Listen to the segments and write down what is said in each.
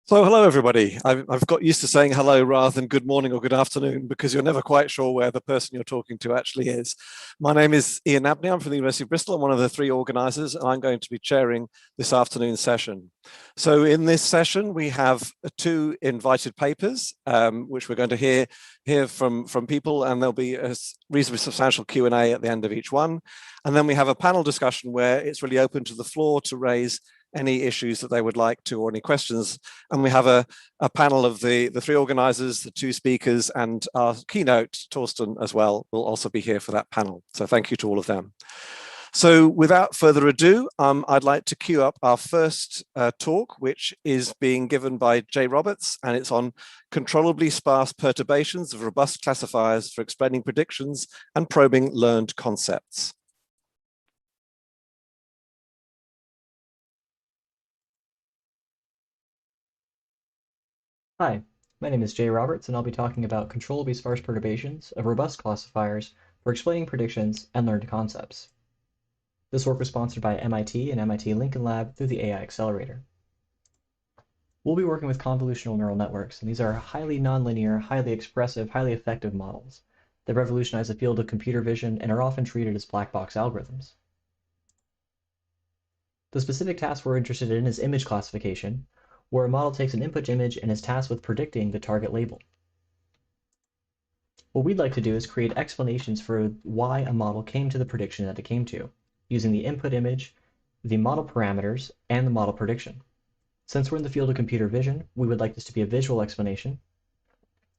So hello everybody. I've got used to saying hello rather than good morning or good afternoon because you're never quite sure where the person you're talking to actually is. My name is Ian Nabney. I'm from the University of Bristol. I'm one of the three organisers, and I'm going to be chairing this afternoon's session. So in this session, we have two invited papers, which we're going to hear from people, and there'll be a reasonably substantial Q&A at the end of each one. And then we have a panel discussion where it's really open to the floor to raise any issues that they would like to or any questions. And we have a panel of the three organisers, the two speakers, and our keynote, Torsten, as well, will also be here for that panel. So thank you to all of them. So without further ado, I'd like to queue up our first talk, which is being given by Jay Roberts, and it's on controllably sparse perturbations of robust classifiers for explaining predictions and probing learned concepts. Hi, my name is Jay Roberts, and I'll be talking about controllably sparse perturbations of robust classifiers for explaining predictions and learned concepts. This work was sponsored by MIT and MIT Lincoln Lab through the AI Accelerator. We'll be working with convolutional neural networks, and these are highly nonlinear, highly expressive, highly effective models that revolutionize the field of computer vision and are often treated as black box algorithms. The specific task we're interested in is image classification, where a model takes an input image and is tasked with predicting the target label. What we'd like to do is create explanations for why a model came to the prediction that it came to, using the input image, the model parameters, and the model prediction. Since we're in the field of computer vision, we would like this to be a visual explanation.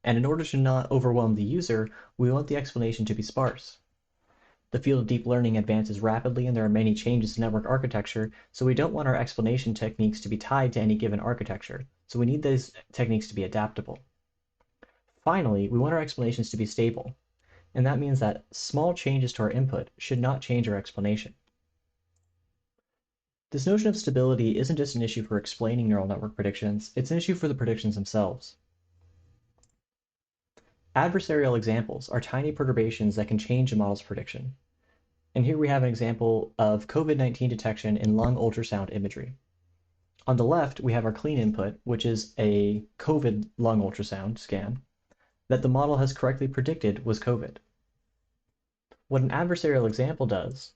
And in order to not overwhelm the user, we want the explanation to be sparse. The field of deep learning advances rapidly, and there are many changes to network architecture, so we don't want our explanation techniques to be tied to any given architecture, so we need these techniques to be adaptable. Finally, we want our explanations to be stable, and that means that small changes to our input should not change our explanation. This notion of stability isn't just an issue for explaining neural network predictions, it's an issue for the predictions themselves. Adversarial examples are tiny perturbations that can change a model's prediction. And here we have an example of COVID-19 detection in lung ultrasound imagery. On the left, we have our clean input, which is a COVID lung ultrasound scan that the model has correctly predicted was COVID. What an adversarial example does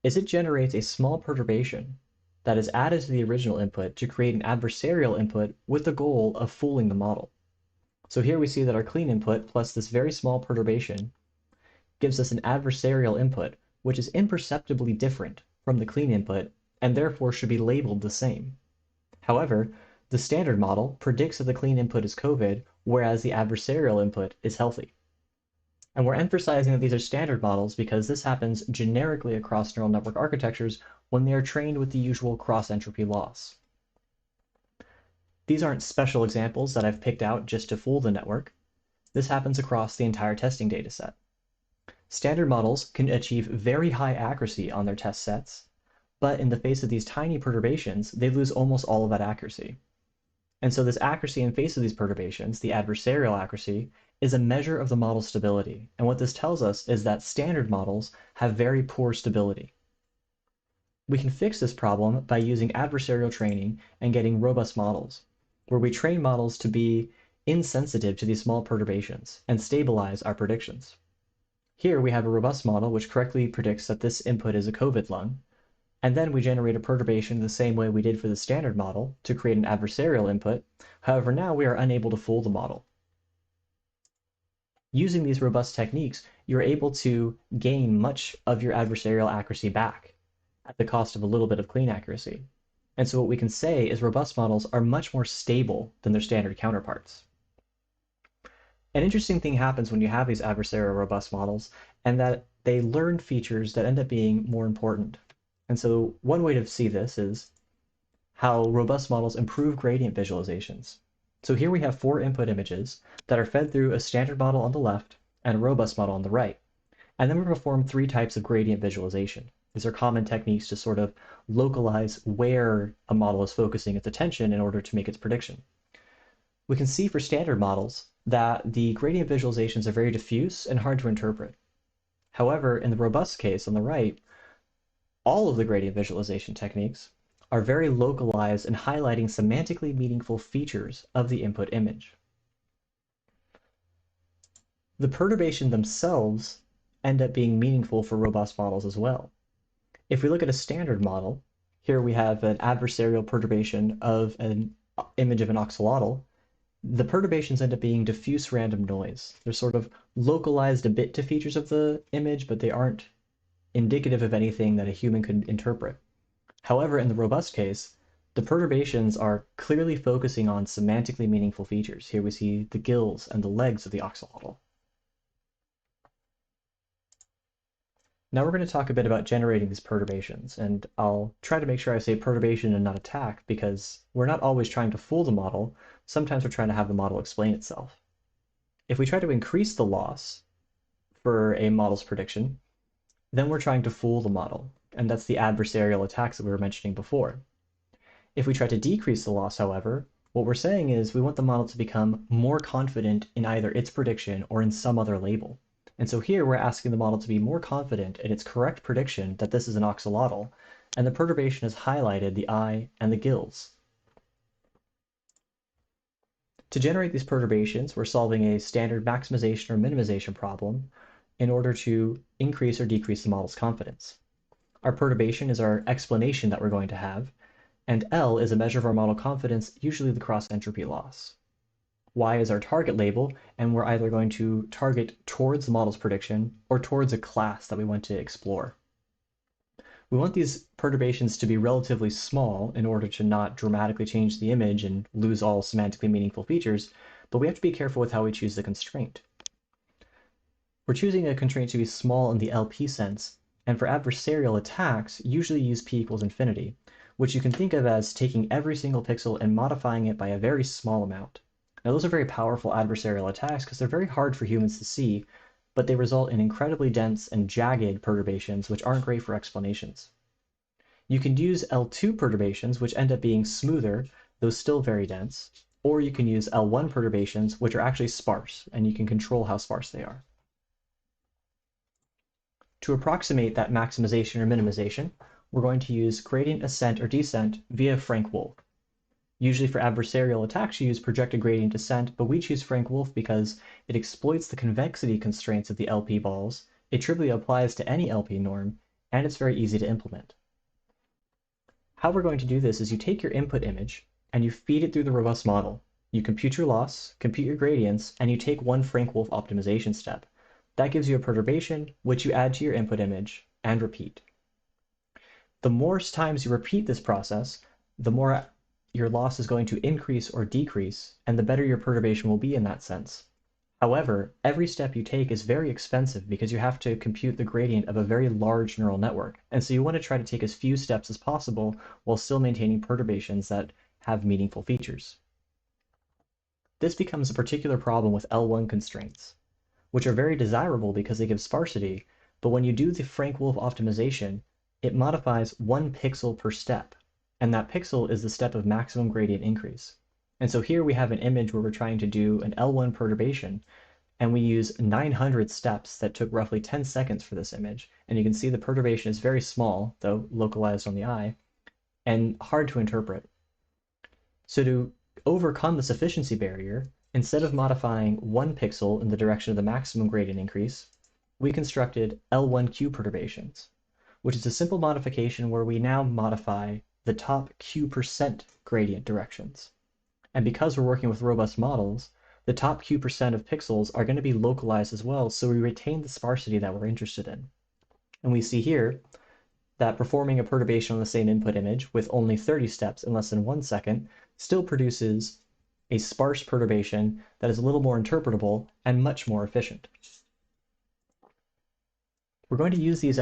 is it generates a small perturbation that is added to the original input to create an adversarial input with the goal of fooling the model. So here we see that our clean input plus this very small perturbation gives us an adversarial input, which is imperceptibly different from the clean input and therefore should be labeled the same. However, the standard model predicts that the clean input is COVID, whereas the adversarial input is healthy. And we're emphasizing that these are standard models because this happens generically across neural network architectures when they are trained with the usual cross-entropy loss. These aren't special examples that I've picked out just to fool the network. This happens across the entire testing dataset. Standard models can achieve very high accuracy on their test sets, but in the face of these tiny perturbations, they lose almost all of that accuracy. And so this accuracy in face of these perturbations, the adversarial accuracy, is a measure of the model's stability. And what this tells us is that standard models have very poor stability. We can fix this problem by using adversarial training and getting robust models, where we train models to be insensitive to these small perturbations and stabilize our predictions. Here we have a robust model which correctly predicts that this input is a COVID lung, and then we generate a perturbation the same way we did for the standard model to create an adversarial input. However, now we are unable to fool the model. Using these robust techniques, you're able to gain much of your adversarial accuracy back at the cost of a little bit of clean accuracy. And so what we can say is robust models are much more stable than their standard counterparts. An interesting thing happens when you have these adversarial robust models, and that they learn features that end up being more important. And so one way to see this is how robust models improve gradient visualizations. So here we have 4 input images that are fed through a standard model on the left and a robust model on the right. And then we perform 3 types of gradient visualization. These are common techniques to sort of localize where a model is focusing its attention in order to make its prediction. We can see for standard models that the gradient visualizations are very diffuse and hard to interpret. However, in the robust case on the right, all of the gradient visualization techniques are very localized and highlighting semantically meaningful features of the input image. The perturbations themselves end up being meaningful for robust models as well. If we look at a standard model, here we have an adversarial perturbation of an image of an axolotl. The perturbations end up being diffuse random noise. They're sort of localized a bit to features of the image, but they aren't indicative of anything that a human could interpret. However, in the robust case, the perturbations are clearly focusing on semantically meaningful features. Here we see the gills and the legs of the axolotl. Now we're going to talk a bit about generating these perturbations, and I'll try to make sure I say perturbation and not attack, because we're not always trying to fool the model. Sometimes we're trying to have the model explain itself. If we try to increase the loss for a model's prediction, then we're trying to fool the model, and that's the adversarial attacks that we were mentioning before. If we try to decrease the loss, however, what we're saying is we want the model to become more confident in either its prediction or in some other label. And so here we're asking the model to be more confident in its correct prediction that this is an axolotl, and the perturbation has highlighted the eye and the gills. To generate these perturbations, we're solving a standard maximization or minimization problem in order to increase or decrease the model's confidence. Our perturbation is our explanation that we're going to have, and L is a measure of our model confidence, usually the cross-entropy loss. Y is our target label, and we're either going to target towards the model's prediction or towards a class that we want to explore. We want these perturbations to be relatively small in order to not dramatically change the image and lose all semantically meaningful features, but we have to be careful with how we choose the constraint. We're choosing a constraint to be small in the LP sense, and for adversarial attacks, usually use p equals infinity, which you can think of as taking every single pixel and modifying it by a very small amount. Now those are very powerful adversarial attacks because they're very hard for humans to see, but they result in incredibly dense and jagged perturbations which aren't great for explanations. You can use L2 perturbations which end up being smoother, though still very dense, or you can use L1 perturbations which are actually sparse, and you can control how sparse they are. To approximate that maximization or minimization, we're going to use gradient ascent or descent via Frank-Wolf. Usually for adversarial attacks you use projected gradient descent, but we choose Frank-Wolf because it exploits the convexity constraints of the LP balls, it trivially applies to any LP norm, and it's very easy to implement. How we're going to do this is you take your input image and you feed it through the robust model. You compute your loss, compute your gradients, and you take one Frank-Wolf optimization step. That gives you a perturbation, which you add to your input image, and repeat. The more times you repeat this process, the more your loss is going to increase or decrease, and the better your perturbation will be in that sense. However, every step you take is very expensive because you have to compute the gradient of a very large neural network, and so you want to try to take as few steps as possible while still maintaining perturbations that have meaningful features. This becomes a particular problem with L1 constraints, which are very desirable because they give sparsity, but when you do the Frank-Wolf optimization, it modifies 1 pixel per step, and that pixel is the step of maximum gradient increase. And so here we have an image where we're trying to do an L1 perturbation, and we use 900 steps that took roughly 10 seconds for this image, and you can see the perturbation is very small, though localized on the eye, and hard to interpret. So to overcome this efficiency barrier, instead of modifying 1 pixel in the direction of the maximum gradient increase, we constructed L1Q perturbations, which is a simple modification where we now modify the top Q% gradient directions. And because we're working with robust models, the top Q% of pixels are going to be localized as well, so we retain the sparsity that we're interested in. And we see here that performing a perturbation on the same input image with only 30 steps in less than 1 second still produces a sparse perturbation that is a little more interpretable and much more efficient. We're going to use these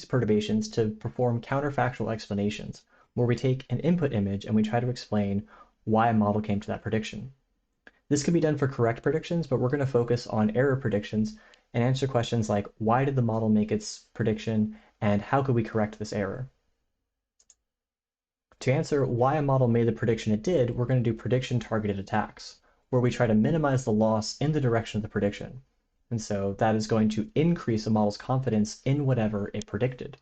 perturbations to perform counterfactual explanations, where we take an input image and we try to explain why a model came to that prediction. This can be done for correct predictions, but we're going to focus on error predictions and answer questions like why did the model make its prediction and how could we correct this error? To answer why a model made the prediction it did, we're going to do prediction targeted attacks, where we try to minimize the loss in the direction of the prediction. And so that is going to increase a model's confidence in whatever it predicted.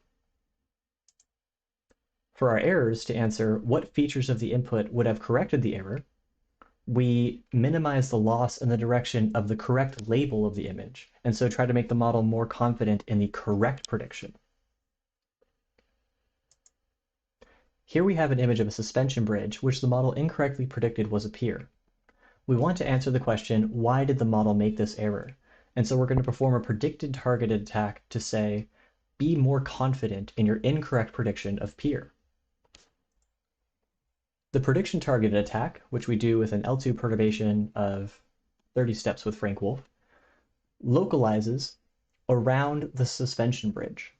For our errors, to answer what features of the input would have corrected the error, we minimize the loss in the direction of the correct label of the image, and so try to make the model more confident in the correct prediction. Here we have an image of a suspension bridge, which the model incorrectly predicted was a pier. We want to answer the question, why did the model make this error? And so we're going to perform a predicted targeted attack to say, be more confident in your incorrect prediction of pier. The prediction targeted attack, which we do with an L2 perturbation of 30 steps with Frank Wolf, localizes around the suspension bridge.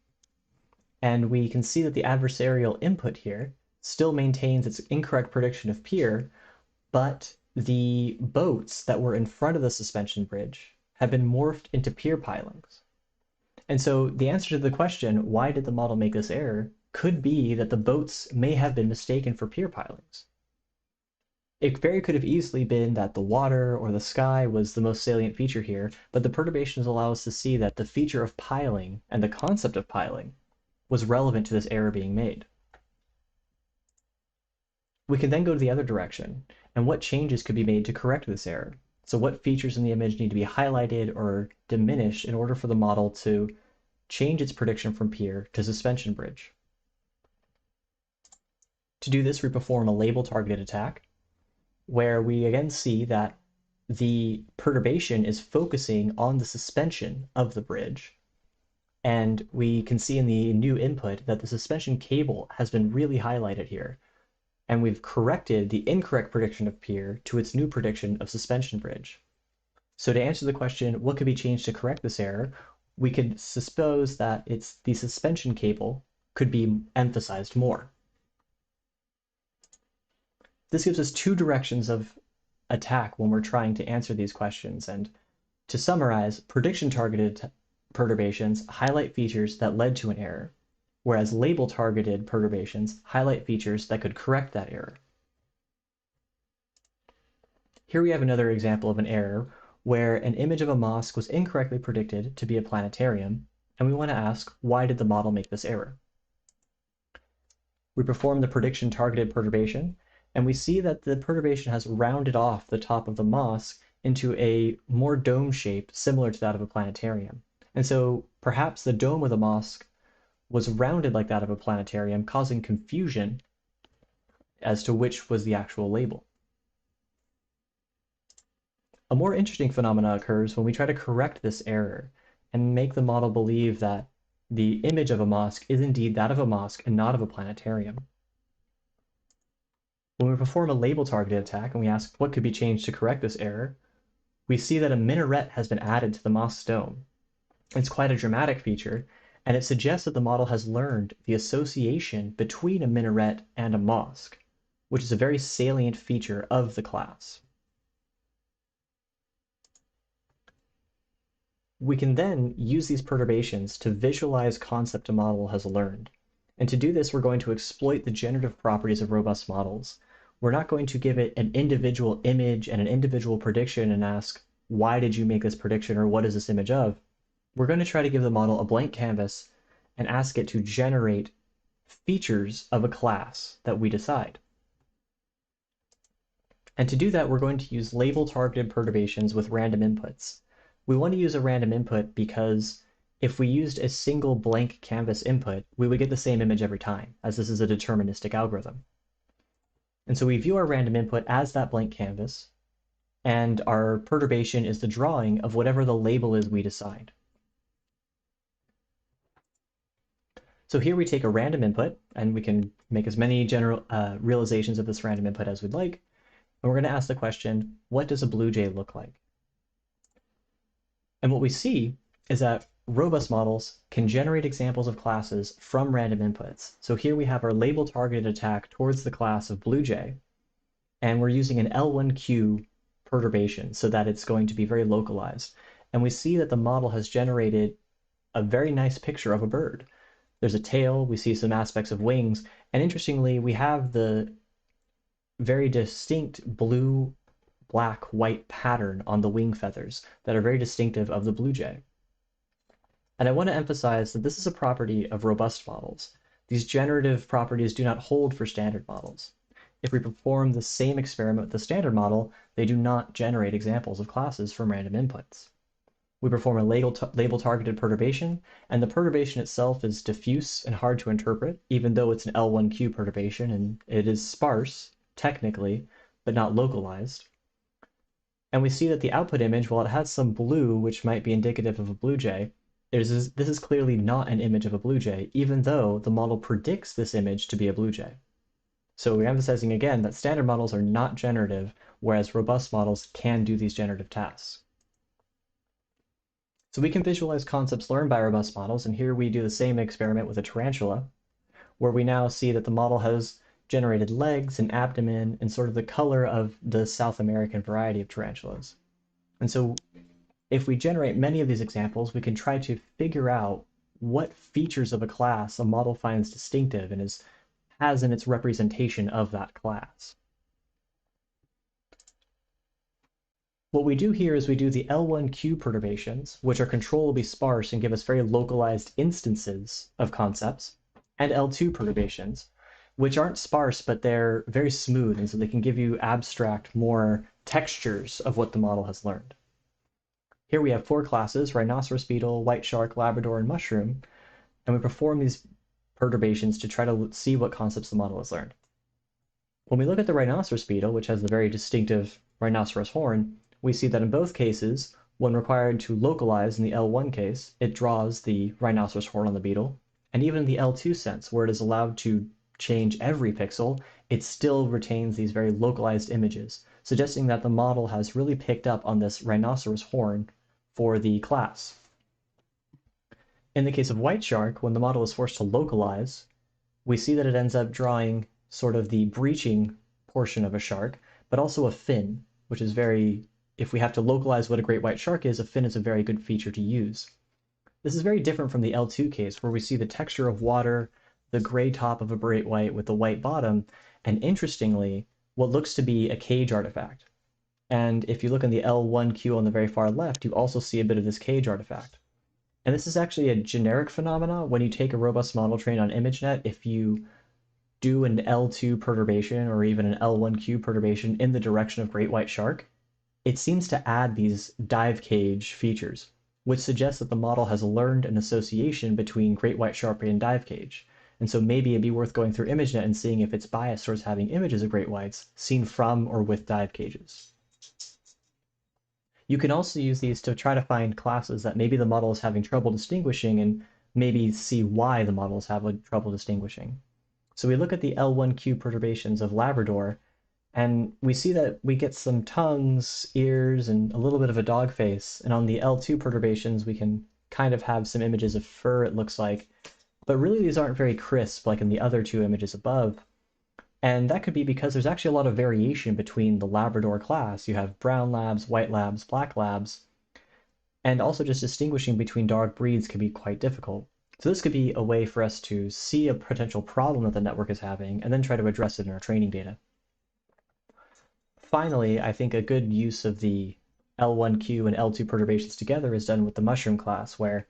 And we can see that the adversarial input here still maintains its incorrect prediction of pier, but the boats that were in front of the suspension bridge have been morphed into pier pilings. And so the answer to the question, why did the model make this error, could be that the boats may have been mistaken for pier pilings. It very could have easily been that the water or the sky was the most salient feature here, but the perturbations allow us to see that the feature of piling and the concept of piling was relevant to this error being made. We can then go to the other direction, and what changes could be made to correct this error. So what features in the image need to be highlighted or diminished in order for the model to change its prediction from pier to suspension bridge. To do this, we perform a label targeted attack, where we again see that the perturbation is focusing on the suspension of the bridge. And we can see in the new input that the suspension cable has been really highlighted here. And we've corrected the incorrect prediction of pier to its new prediction of suspension bridge. So to answer the question, what could be changed to correct this error, we could suppose that it's the suspension cable could be emphasized more. This gives us two directions of attack when we're trying to answer these questions. And to summarize, prediction-targeted perturbations highlight features that led to an error, whereas label-targeted perturbations highlight features that could correct that error. Here we have another example of an error where an image of a mosque was incorrectly predicted to be a planetarium, and we want to ask, why did the model make this error? We perform the prediction-targeted perturbation, and we see that the perturbation has rounded off the top of the mosque into a more dome shape similar to that of a planetarium. And so perhaps the dome of the mosque was rounded like that of a planetarium, causing confusion as to which was the actual label. A more interesting phenomenon occurs when we try to correct this error and make the model believe that the image of a mosque is indeed that of a mosque and not of a planetarium. When we perform a label-targeted attack and we ask what could be changed to correct this error, we see that a minaret has been added to the mosque's dome. It's quite a dramatic feature, and it suggests that the model has learned the association between a minaret and a mosque, which is a very salient feature of the class. We can then use these perturbations to visualize concept a model has learned. And to do this, we're going to exploit the generative properties of robust models. We're not going to give it an individual image and an individual prediction and ask, why did you make this prediction or what is this image of? We're going to try to give the model a blank canvas and ask it to generate features of a class that we decide. And to do that, we're going to use label-targeted perturbations with random inputs. We want to use a random input because if we used a single blank canvas input, we would get the same image every time, as this is a deterministic algorithm. And so we view our random input as that blank canvas, and our perturbation is the drawing of whatever the label is we decide. So here we take a random input, and we can make as many general realizations of this random input as we'd like, and we're going to ask the question, what does a blue jay look like? And what we see is that robust models can generate examples of classes from random inputs. So here we have our label-targeted attack towards the class of blue jay, and we're using an L1Q perturbation so that it's going to be very localized. And we see that the model has generated a very nice picture of a bird. There's a tail, we see some aspects of wings, and interestingly, we have the very distinct blue, black, white pattern on the wing feathers that are very distinctive of the blue jay. And I want to emphasize that this is a property of robust models. These generative properties do not hold for standard models. If we perform the same experiment with the standard model, they do not generate examples of classes from random inputs. We perform a label-targeted perturbation, and the perturbation itself is diffuse and hard to interpret, even though it's an L1Q perturbation, and it is sparse, technically, but not localized. And we see that the output image, while it has some blue, which might be indicative of a blue jay, this is clearly not an image of a blue jay, even though the model predicts this image to be a blue jay. So we're emphasizing again that standard models are not generative, whereas robust models can do these generative tasks. So we can visualize concepts learned by robust models, and here we do the same experiment with a tarantula, where we now see that the model has generated legs and abdomen and sort of the color of the South American variety of tarantulas. And so if we generate many of these examples, we can try to figure out what features of a class a model finds distinctive and has in its representation of that class. What we do here is we do the L1Q perturbations, which are controllably sparse and give us very localized instances of concepts, and L2 perturbations, which aren't sparse, but they're very smooth, and so they can give you abstract, more textures of what the model has learned. Here we have 4 classes: rhinoceros beetle, white shark, Labrador, and mushroom, and we perform these perturbations to try to see what concepts the model has learned. When we look at the rhinoceros beetle, which has the very distinctive rhinoceros horn, we see that in both cases, when required to localize in the L1 case, it draws the rhinoceros horn on the beetle, and even in the L2 sense, where it is allowed to change every pixel, it still retains these very localized images, suggesting that the model has really picked up on this rhinoceros horn for the class. In the case of white shark, when the model is forced to localize, we see that it ends up drawing sort of the breaching portion of a shark, but also a fin, which is if we have to localize what a great white shark is, a fin is a very good feature to use. This is very different from the L2 case, where we see the texture of water, the gray top of a great white with the white bottom, and interestingly, what looks to be a cage artifact. And if you look in the L1Q on the very far left, you also see a bit of this cage artifact. And this is actually a generic phenomena. When you take a robust model trained on ImageNet, if you do an L2 perturbation or even an L1Q perturbation in the direction of great white shark, it seems to add these dive cage features, which suggests that the model has learned an association between great white shark and dive cage. And so maybe it'd be worth going through ImageNet and seeing if it's biased towards having images of great whites seen from or with dive cages. You can also use these to try to find classes that maybe the model is having trouble distinguishing and maybe see why the model is having trouble distinguishing. So we look at the L1Q perturbations of Labrador, and we see that we get some tongues, ears, and a little bit of a dog face. And on the L2 perturbations, we can kind of have some images of fur, it looks like. But really, these aren't very crisp like in the other 2 images above. And that could be because there's actually a lot of variation between the Labrador class. You have brown labs, white labs, black labs, and also just distinguishing between dog breeds can be quite difficult. So this could be a way for us to see a potential problem that the network is having and then try to address it in our training data. Finally, I think a good use of the L1Q and L2 perturbations together is done with the mushroom class, where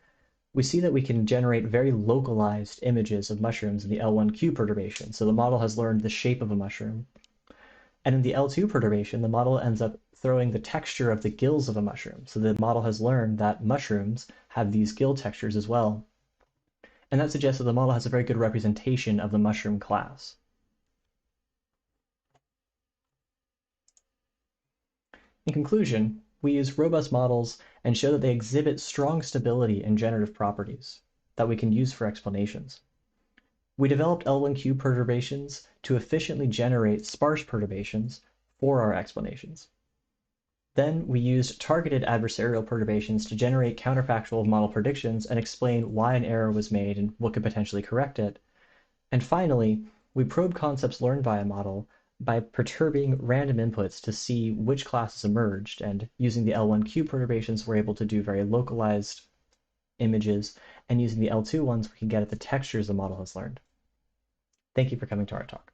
we see that we can generate very localized images of mushrooms in the L1Q perturbation. So the model has learned the shape of a mushroom. And in the L2 perturbation, the model ends up throwing the texture of the gills of a mushroom. So the model has learned that mushrooms have these gill textures as well. And that suggests that the model has a very good representation of the mushroom class. In conclusion, we use robust models and show that they exhibit strong stability and generative properties that we can use for explanations. We developed L1Q perturbations to efficiently generate sparse perturbations for our explanations. Then we used targeted adversarial perturbations to generate counterfactual model predictions and explain why an error was made and what could potentially correct it. And finally, we probe concepts learned by a model by perturbing random inputs to see which classes emerged, and using the L1Q perturbations, we're able to do very localized images, and using the L2 ones, we can get at the textures the model has learned. Thank you for coming to our talk.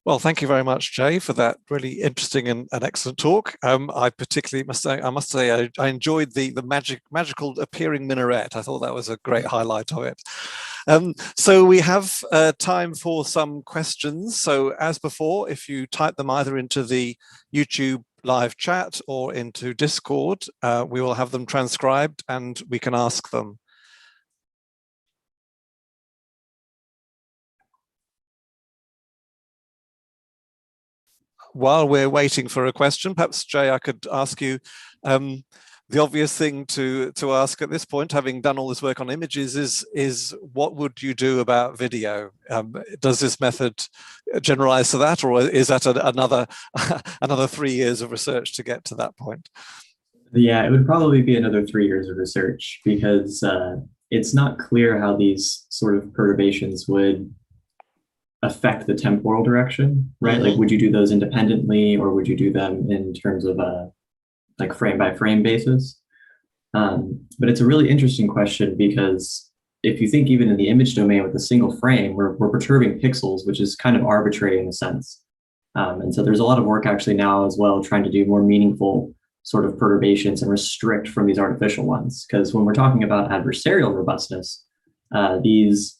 Well, thank you very much, Jay, for that really interesting and excellent talk. I particularly must say I enjoyed the magical appearing minaret. I thought that was a great highlight of it. So we have time for some questions. So as before, if you type them either into the YouTube live chat or into Discord, we will have them transcribed and we can ask them. While we're waiting for a question, perhaps, Jay, I could ask you the obvious thing to ask at this point, having done all this work on images, is what would you do about video? Does this method generalize to that, or is that another 3 years of research to get to that point? Yeah, it would probably be another 3 years of research, because it's not clear how these sort of perturbations would affect the temporal direction, right? Like, would you do those independently, or would you do them in terms of a like frame by frame basis? But it's a really interesting question, because if you think even in the image domain with a single frame, we're perturbing pixels, which is kind of arbitrary in a sense. And so there's a lot of work actually now as well trying to do more meaningful sort of perturbations and restrict from these artificial ones. Because when we're talking about adversarial robustness, these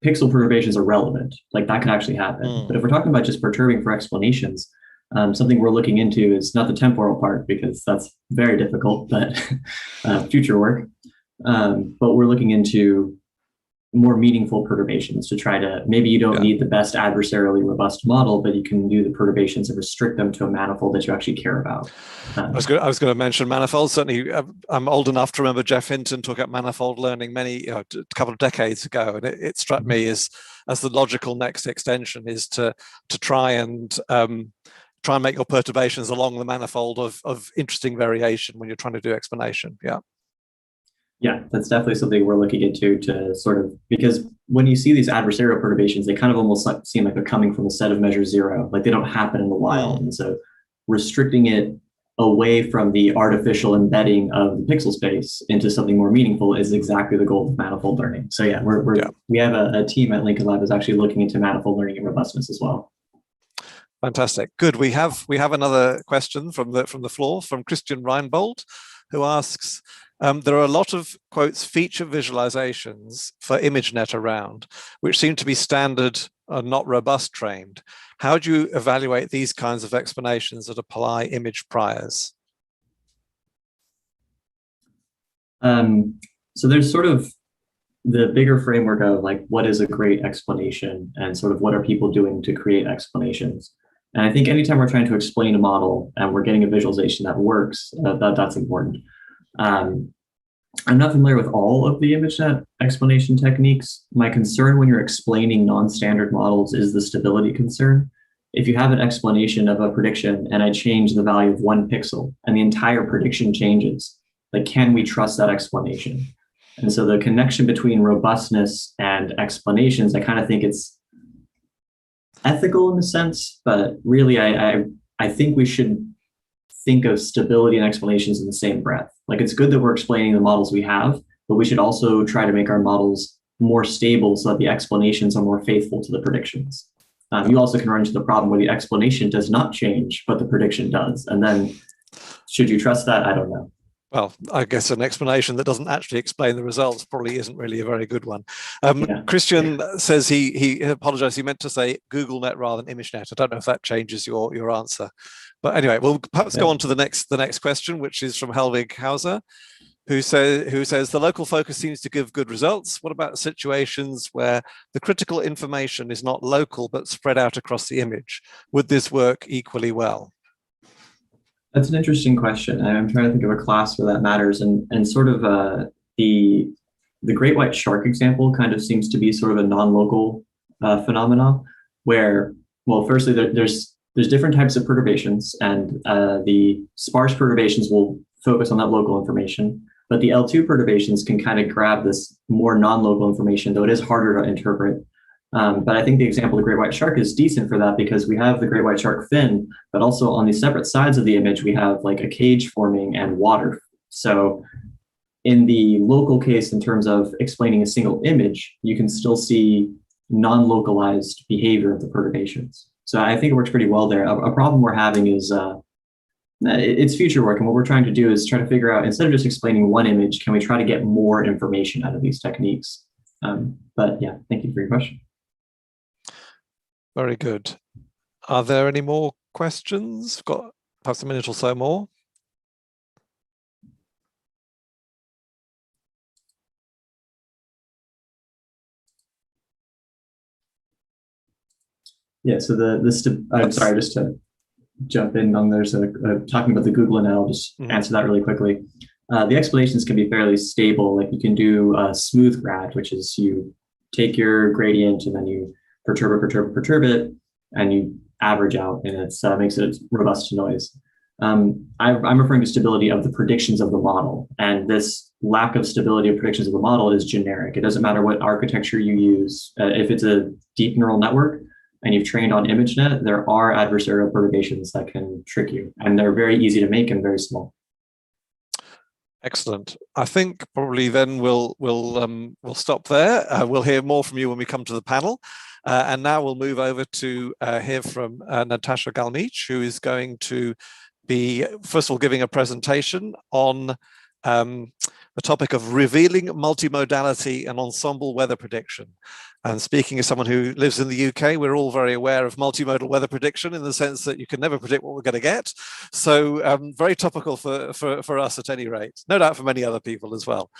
pixel perturbations are relevant. Like, that can actually happen. But if we're talking about just perturbing for explanations, something we're looking into is not the temporal part, because that's very difficult, but future work. But we're looking into more meaningful perturbations to try to, maybe you don't need the best adversarially robust model, but you can do the perturbations and restrict them to a manifold that you actually care about. I was going to mention manifolds. Certainly, I'm old enough to remember Jeff Hinton talking about manifold learning a couple of decades ago, and it struck me as the logical next extension is to try and make your perturbations along the manifold of interesting variation when you're trying to do explanation. Yeah, that's definitely something we're looking into, to sort of, because when you see these adversarial perturbations, they kind of almost seem like they're coming from a set of measure zero, like they don't happen in the wild. And so restricting it away from the artificial embedding of the pixel space into something more meaningful is exactly the goal of manifold learning. So yeah, we have a team at Lincoln Lab is actually looking into manifold learning and robustness as well. Fantastic. Good. We have another question from the floor from Christian Reinbold, who asks, there are a lot of, quotes, feature visualizations for ImageNet around, which seem to be standard and not robust trained. How do you evaluate these kinds of explanations that apply image priors? So there's sort of the bigger framework of like, what is a great explanation, and sort of what are people doing to create explanations. And I think anytime we're trying to explain a model and we're getting a visualization that works, that's important. I'm not familiar with all of the ImageNet explanation techniques. My concern when you're explaining non-standard models is the stability concern. If you have an explanation of a prediction and I change the value of 1 pixel and the entire prediction changes, like, can we trust that explanation? And so the connection between robustness and explanations, I kind of think it's ethical in a sense, but really I think we should think of stability and explanations in the same breath. Like, it's good that we're explaining the models we have, but we should also try to make our models more stable so that the explanations are more faithful to the predictions. You also can run into the problem where the explanation does not change, but the prediction does. And then should you trust that? I don't know. Well, I guess an explanation that doesn't actually explain the results probably isn't really a very good one. Christian says he apologized. He meant to say GoogleNet rather than ImageNet. I don't know if that changes your answer. But anyway, we'll perhaps go on to the next question, which is from Helwig Hauser, who says the local focus seems to give good results. What about situations where the critical information is not local but spread out across the image? Would this work equally well? That's an interesting question. I'm trying to think of a class where that matters, and sort of the great white shark example kind of seems to be sort of a non-local phenomenon, where, well, firstly, there's different types of perturbations, and the sparse perturbations will focus on that local information, but the L2 perturbations can kind of grab this more non-local information, though it is harder to interpret. But I think the example of the great white shark is decent for that, because we have the great white shark fin, but also on the separate sides of the image, we have like a cage forming and water. So in the local case, in terms of explaining a single image, you can still see non-localized behavior of the perturbations. So I think it works pretty well there. A problem we're having is it's future work. And what we're trying to do is try to figure out, instead of just explaining one image, can we try to get more information out of these techniques? But yeah, thank you for your question. Very good. Are there any more questions? Got perhaps a minute or so more. Yeah, so I'm sorry, just to jump in on there's talking about the Google, and I'll just answer that really quickly. The explanations can be fairly stable. Like you can do a smooth grad, which is you take your gradient and then you perturb it, and you average out, and it makes it robust to noise. I'm referring to stability of the predictions of the model, and this lack of stability of predictions of the model is generic. It doesn't matter what architecture you use. If it's a deep neural network and you've trained on ImageNet, there are adversarial perturbations that can trick you, and they're very easy to make and very small. Excellent. I think probably then we'll stop there. We'll hear more from you when we come to the panel. And now we'll move over to hear from Natacha Galmiche, who is going to be, first of all, giving a presentation on the topic of revealing multimodality and ensemble weather prediction. And speaking as someone who lives in the UK, we're all very aware of multimodal weather prediction in the sense that you can never predict what we're going to get. So very topical for us at any rate, no doubt for many other people as well.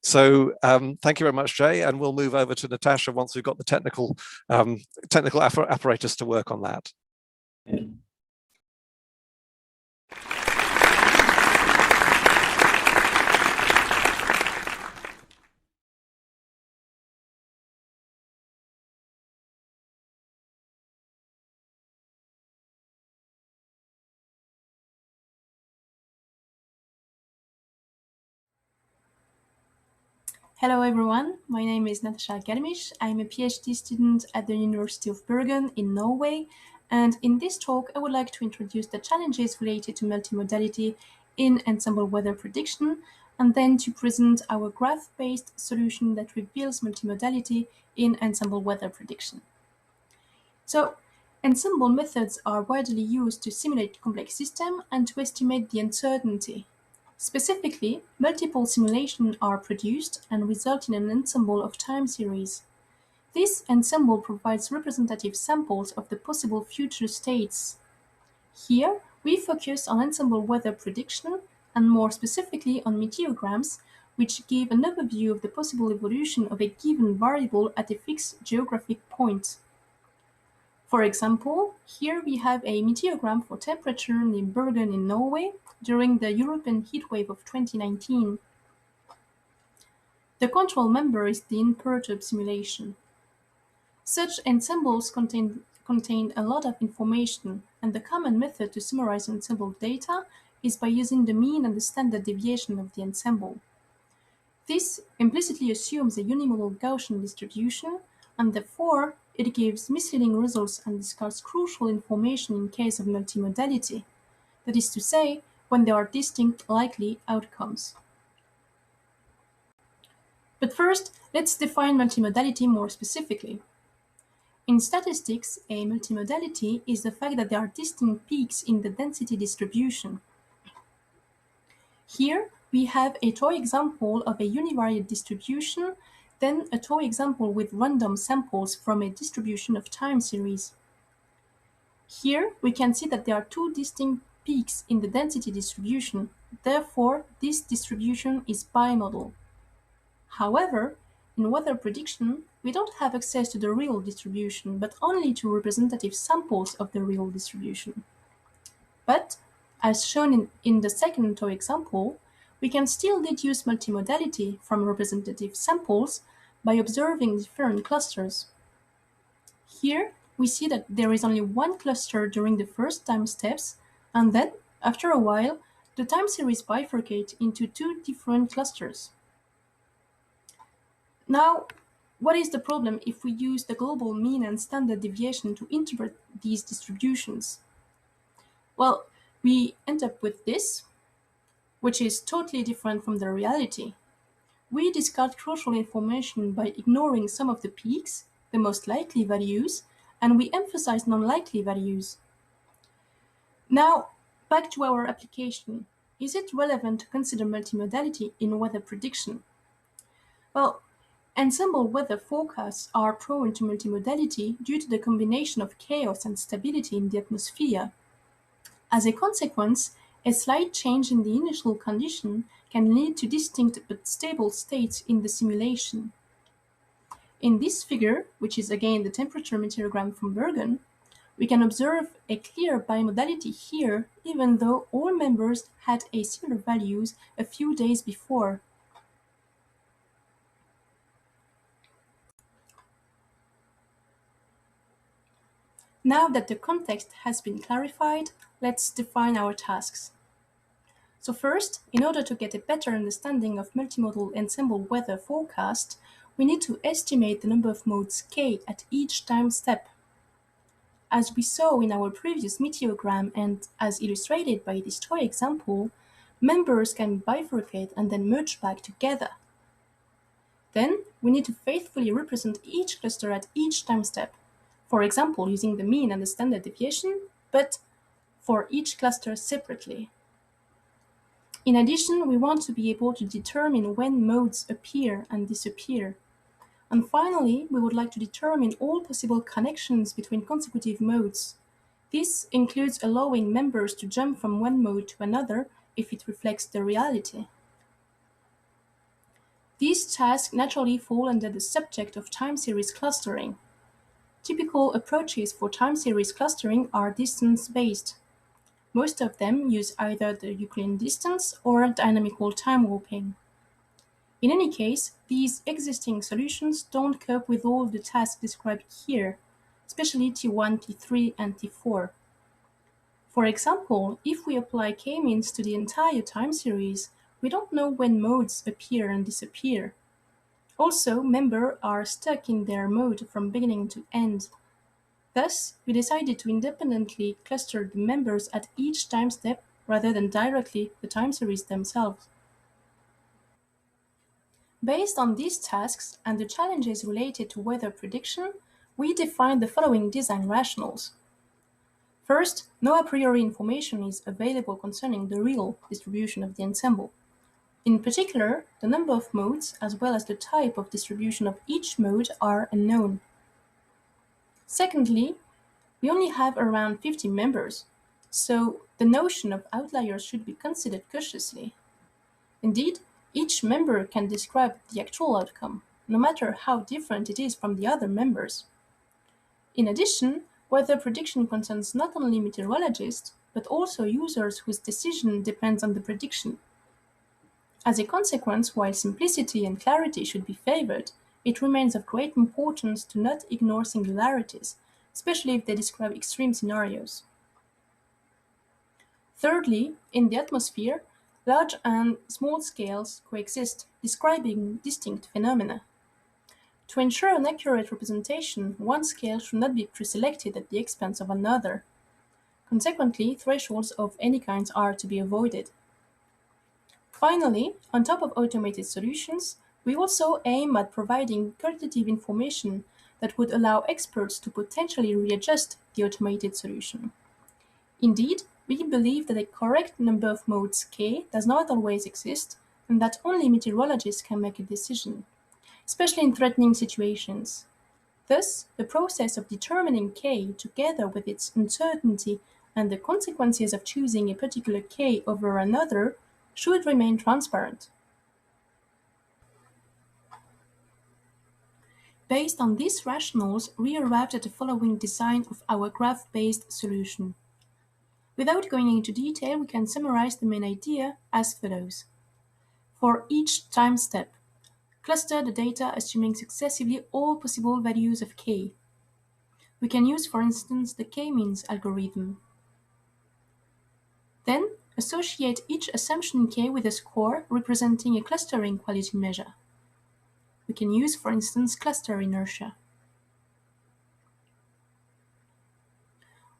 So thank you very much, Jay, and we'll move over to Natacha once we've got the technical apparatus to work on that. Hello everyone, my name is Natacha Galmiche. I'm a PhD student at the University of Bergen in Norway, and in this talk I would like to introduce the challenges related to multimodality in ensemble weather prediction, and then to present our graph-based solution that reveals multimodality in ensemble weather prediction. So, ensemble methods are widely used to simulate complex systems and to estimate the uncertainty. Specifically, multiple simulations are produced and result in an ensemble of time series. This ensemble provides representative samples of the possible future states. Here, we focus on ensemble weather prediction and more specifically on meteograms, which give an overview of the possible evolution of a given variable at a fixed geographic point. For example, here we have a meteogram for temperature near Bergen in Norway during the European heatwave of 2019. The control member is the in-perturb simulation. Such ensembles contain a lot of information, and the common method to summarize ensemble data is by using the mean and the standard deviation of the ensemble. This implicitly assumes a unimodal Gaussian distribution, and therefore it gives misleading results and discards crucial information in case of multimodality, that is to say, when there are distinct likely outcomes. But first, let's define multimodality more specifically. In statistics, a multimodality is the fact that there are distinct peaks in the density distribution. Here, we have a toy example of a univariate distribution, then a toy example with random samples from a distribution of time series. Here, we can see that there are two distinct peaks in the density distribution. Therefore, this distribution is bimodal. However, in weather prediction, we don't have access to the real distribution, but only to representative samples of the real distribution. But, as shown in the second toy example, we can still deduce multimodality from representative samples by observing different clusters. Here, we see that there is only one cluster during the first time steps, and then, after a while, the time series bifurcate into two different clusters. Now, what is the problem if we use the global mean and standard deviation to interpret these distributions? Well, we end up with this, which is totally different from the reality. We discard crucial information by ignoring some of the peaks, the most likely values, and we emphasize non-likely values. Now, back to our application. Is it relevant to consider multimodality in weather prediction? Well, ensemble weather forecasts are prone to multimodality due to the combination of chaos and stability in the atmosphere. As a consequence, a slight change in the initial condition can lead to distinct but stable states in the simulation. In this figure, which is again the temperature meteorogram from Bergen, we can observe a clear bimodality here, even though all members had a similar values a few days before. Now that the context has been clarified, let's define our tasks. So first, in order to get a better understanding of multimodal ensemble weather forecast, we need to estimate the number of modes k at each time step. As we saw in our previous meteorogram and as illustrated by this toy example, members can bifurcate and then merge back together. Then, we need to faithfully represent each cluster at each time step, for example using the mean and the standard deviation, but for each cluster separately. In addition, we want to be able to determine when modes appear and disappear. And finally, we would like to determine all possible connections between consecutive modes. This includes allowing members to jump from one mode to another if it reflects the reality. These tasks naturally fall under the subject of time series clustering. Typical approaches for time series clustering are distance-based. Most of them use either the Euclidean distance or dynamical time warping. In any case, these existing solutions don't cope with all the tasks described here, especially T1, T3, and T4. For example, if we apply k-means to the entire time series, we don't know when modes appear and disappear. Also, members are stuck in their mode from beginning to end. Thus, we decided to independently cluster the members at each time step rather than directly the time series themselves. Based on these tasks and the challenges related to weather prediction, we defined the following design rationales. First, no a priori information is available concerning the real distribution of the ensemble. In particular, the number of modes as well as the type of distribution of each mode are unknown. Secondly, we only have around 50 members, so the notion of outliers should be considered cautiously. Indeed, each member can describe the actual outcome, no matter how different it is from the other members. In addition, weather prediction concerns not only meteorologists, but also users whose decision depends on the prediction. As a consequence, while simplicity and clarity should be favored, it remains of great importance to not ignore singularities, especially if they describe extreme scenarios. Thirdly, in the atmosphere, large and small scales coexist, describing distinct phenomena. To ensure an accurate representation, one scale should not be preselected at the expense of another. Consequently, thresholds of any kind are to be avoided. Finally, on top of automated solutions, we also aim at providing qualitative information that would allow experts to potentially readjust the automated solution. Indeed, we believe that a correct number of modes k does not always exist, and that only meteorologists can make a decision, especially in threatening situations. Thus, the process of determining k, together with its uncertainty and the consequences of choosing a particular k over another, should remain transparent. Based on these rationales, we arrived at the following design of our graph-based solution. Without going into detail, we can summarize the main idea as follows. For each time step, cluster the data assuming successively all possible values of k. We can use, for instance, the k-means algorithm. Then, associate each assumption k with a score representing a clustering quality measure. We can use, for instance, cluster inertia.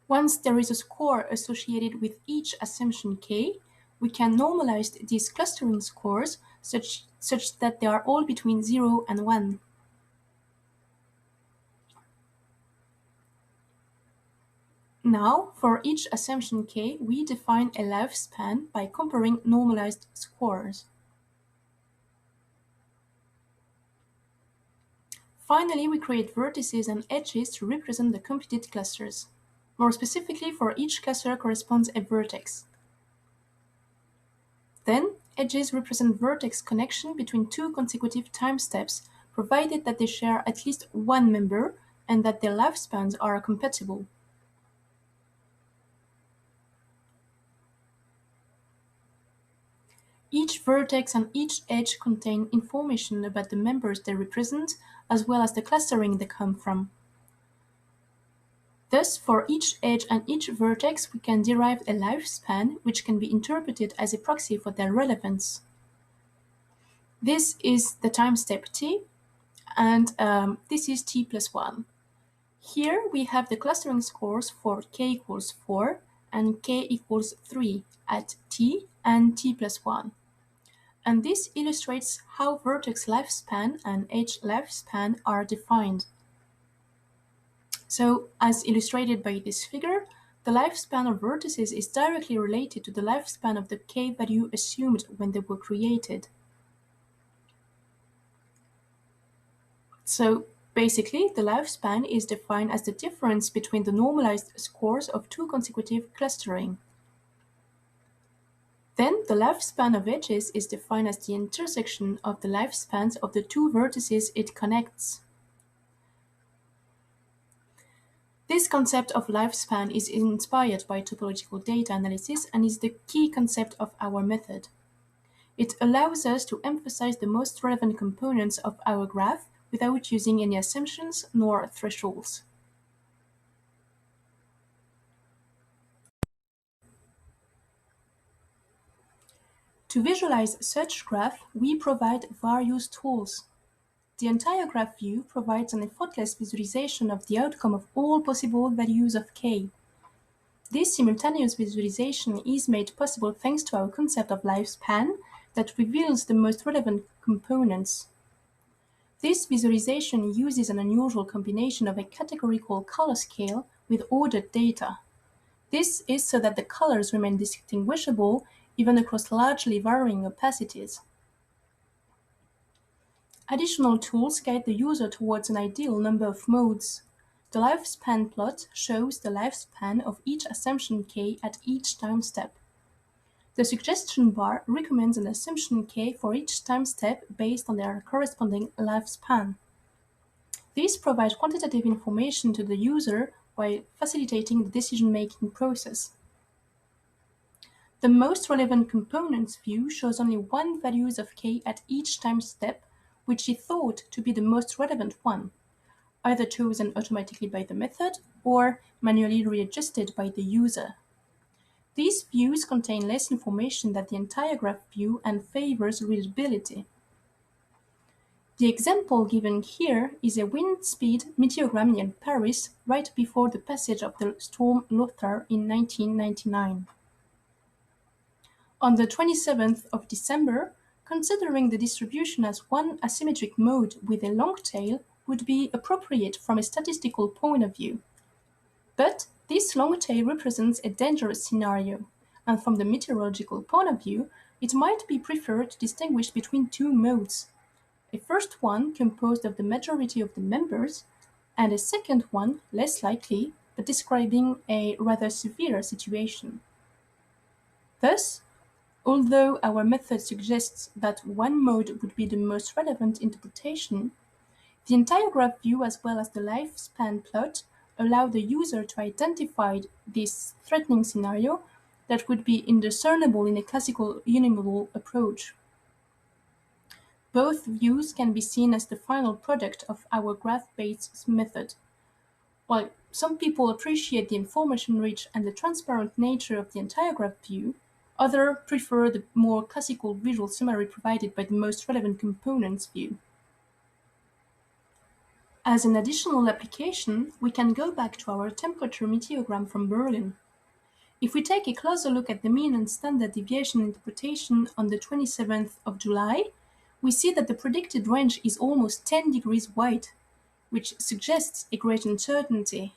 Once there is a score associated with each assumption k, we can normalize these clustering scores such that they are all between 0 and 1. Now, for each assumption k, we define a lifespan by comparing normalized scores. Finally, we create vertices and edges to represent the computed clusters. More specifically, for each cluster corresponds a vertex. Then, edges represent vertex connection between two consecutive time steps, provided that they share at least one member and that their lifespans are compatible. Each vertex and each edge contain information about the members they represent, as well as the clustering they come from. Thus, for each edge and each vertex, we can derive a lifespan, which can be interpreted as a proxy for their relevance. This is the time step t, and this is t plus 1. Here we have the clustering scores for k equals 4 and k equals 3 at t and t plus 1. And this illustrates how vertex lifespan and edge lifespan are defined. So, as illustrated by this figure, the lifespan of vertices is directly related to the lifespan of the k value assumed when they were created. So, basically, the lifespan is defined as the difference between the normalized scores of two consecutive clustering. Then, the lifespan of edges is defined as the intersection of the lifespans of the two vertices it connects. This concept of lifespan is inspired by topological data analysis and is the key concept of our method. It allows us to emphasize the most relevant components of our graph without using any assumptions nor thresholds. To visualize such graph, we provide various tools. The entire graph view provides an effortless visualization of the outcome of all possible values of k. This simultaneous visualization is made possible thanks to our concept of lifespan that reveals the most relevant components. This visualization uses an unusual combination of a categorical color scale with ordered data. This is so that the colors remain distinguishable even across largely varying opacities. Additional tools guide the user towards an ideal number of modes. The lifespan plot shows the lifespan of each assumption k at each time step. The suggestion bar recommends an assumption k for each time step based on their corresponding lifespan. These provide quantitative information to the user while facilitating the decision-making process. The most relevant components view shows only one values of k at each time step, which is thought to be the most relevant one, either chosen automatically by the method or manually readjusted by the user. These views contain less information than the entire graph view and favors readability. The example given here is a wind speed meteogram near Paris right before the passage of the storm Lothar in 1999. On the 27th of December, considering the distribution as one asymmetric mode with a long tail would be appropriate from a statistical point of view. But this long tail represents a dangerous scenario, and from the meteorological point of view, it might be preferred to distinguish between two modes. A first one composed of the majority of the members, and a second one less likely, but describing a rather severe situation. Thus, although our method suggests that one mode would be the most relevant interpretation, the entire graph view as well as the lifespan plot allow the user to identify this threatening scenario that would be indiscernible in a classical unimodal approach. Both views can be seen as the final product of our graph-based method. While some people appreciate the information-rich and the transparent nature of the entire graph view, others prefer the more classical visual summary provided by the most relevant components view. As an additional application, we can go back to our temperature meteogram from Berlin. If we take a closer look at the mean and standard deviation interpretation on the 27th of July, we see that the predicted range is almost 10 degrees wide, which suggests a great uncertainty.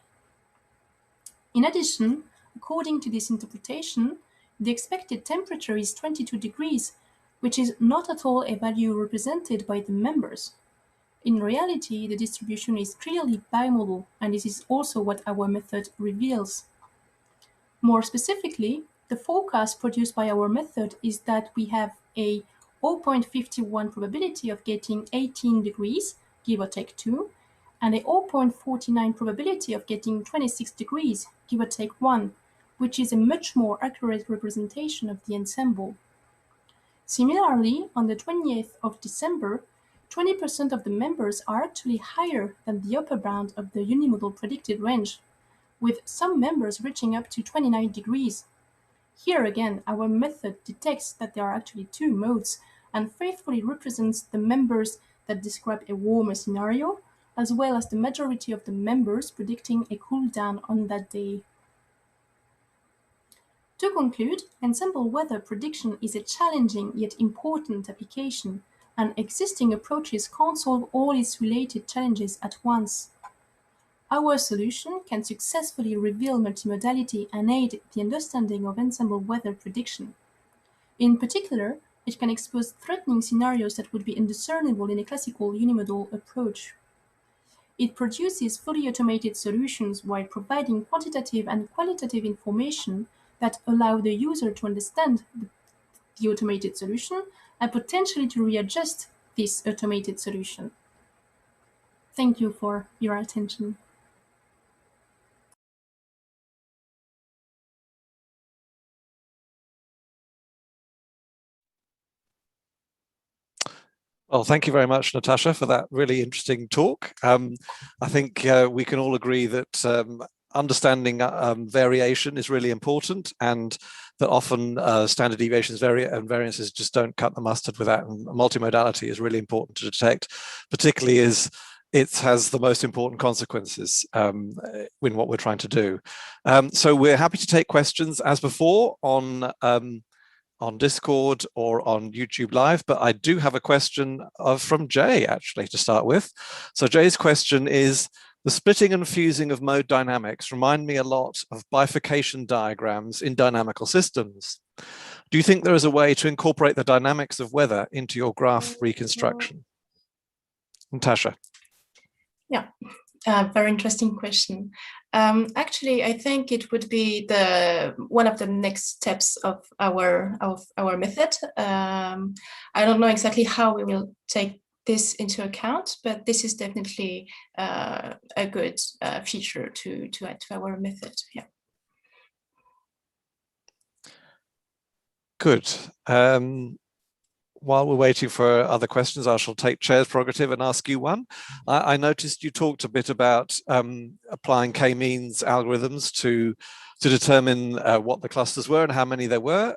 In addition, according to this interpretation, the expected temperature is 22 degrees, which is not at all a value represented by the members. In reality, the distribution is clearly bimodal, and this is also what our method reveals. More specifically, the forecast produced by our method is that we have a 0.51 probability of getting 18 degrees, give or take 2, and a 0.49 probability of getting 26 degrees, give or take 1, which is a much more accurate representation of the ensemble. Similarly, on the 20th of December, 20% of the members are actually higher than the upper bound of the unimodal predicted range, with some members reaching up to 29 degrees. Here again, our method detects that there are actually two modes and faithfully represents the members that describe a warmer scenario, as well as the majority of the members predicting a cool down on that day. To conclude, ensemble weather prediction is a challenging yet important application, and existing approaches can't solve all its related challenges at once. Our solution can successfully reveal multimodality and aid the understanding of ensemble weather prediction. In particular, it can expose threatening scenarios that would be indiscernible in a classical unimodal approach. It produces fully automated solutions while providing quantitative and qualitative information that allow the user to understand the automated solution and potentially to readjust this automated solution. Thank you for your attention. Well, thank you very much, Natacha, for that really interesting talk. I think we can all agree that understanding variation is really important, and that often standard deviations and variances just don't cut the mustard with that. And multimodality is really important to detect, particularly as it has the most important consequences in what we're trying to do. So we're happy to take questions as before on Discord or on YouTube Live, but I do have a question from Jay, actually, to start with. So Jay's question is, the splitting and fusing of mode dynamics remind me a lot of bifurcation diagrams in dynamical systems. Do you think there is a way to incorporate the dynamics of weather into your graph reconstruction? Natacha. Yeah, very interesting question. Actually, I think it would be one of the next steps of our method. I don't know exactly how we will take this into account, but this is definitely a good feature to add to our method. Yeah. Good. While we're waiting for other questions, I shall take chair's prerogative and ask you one. I noticed you talked a bit about applying k-means algorithms to determine what the clusters were and how many there were.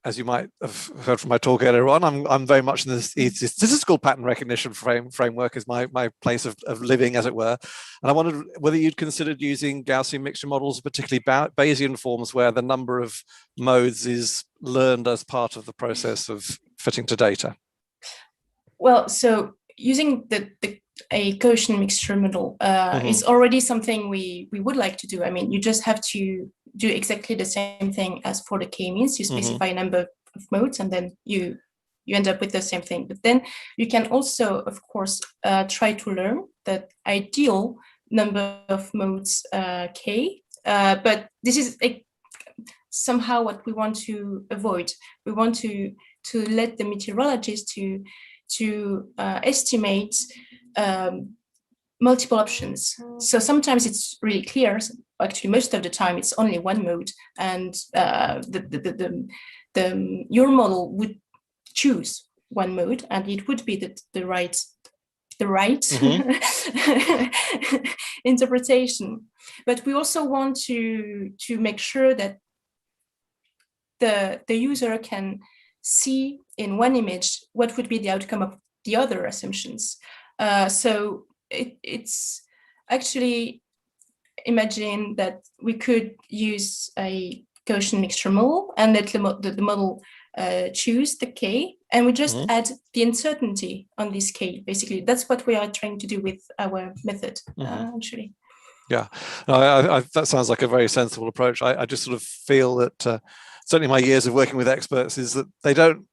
As you might have heard from my talk earlier on, I'm very much in the statistical pattern recognition framework is my place of living, as it were. And I wondered whether you'd considered using Gaussian mixture models, particularly Bayesian forms, where the number of modes is learned as part of the process of fitting to data. Well, so using a Gaussian mixture model is already something we would like to do. I mean, you just have to do exactly the same thing as for the k-means. You specify a number of modes, and then you end up with the same thing. But then you can also, of course, try to learn the ideal number of modes k. But this is somehow what we want to avoid. We want to let the meteorologist to estimate multiple options. So sometimes it's really clear. Actually, most of the time it's only one mode, and your model would choose one mode, and it would be the right interpretation. But we also want to make sure that the user can see in one image what would be the outcome of the other assumptions. So it's actually, imagine that we could use a Gaussian mixture model and let the model choose the k, and we just add the uncertainty on this k. Basically, that's what we are trying to do with our method, actually. Yeah, that sounds like a very sensible approach. I just sort of feel that certainly my years of working with experts is that they don't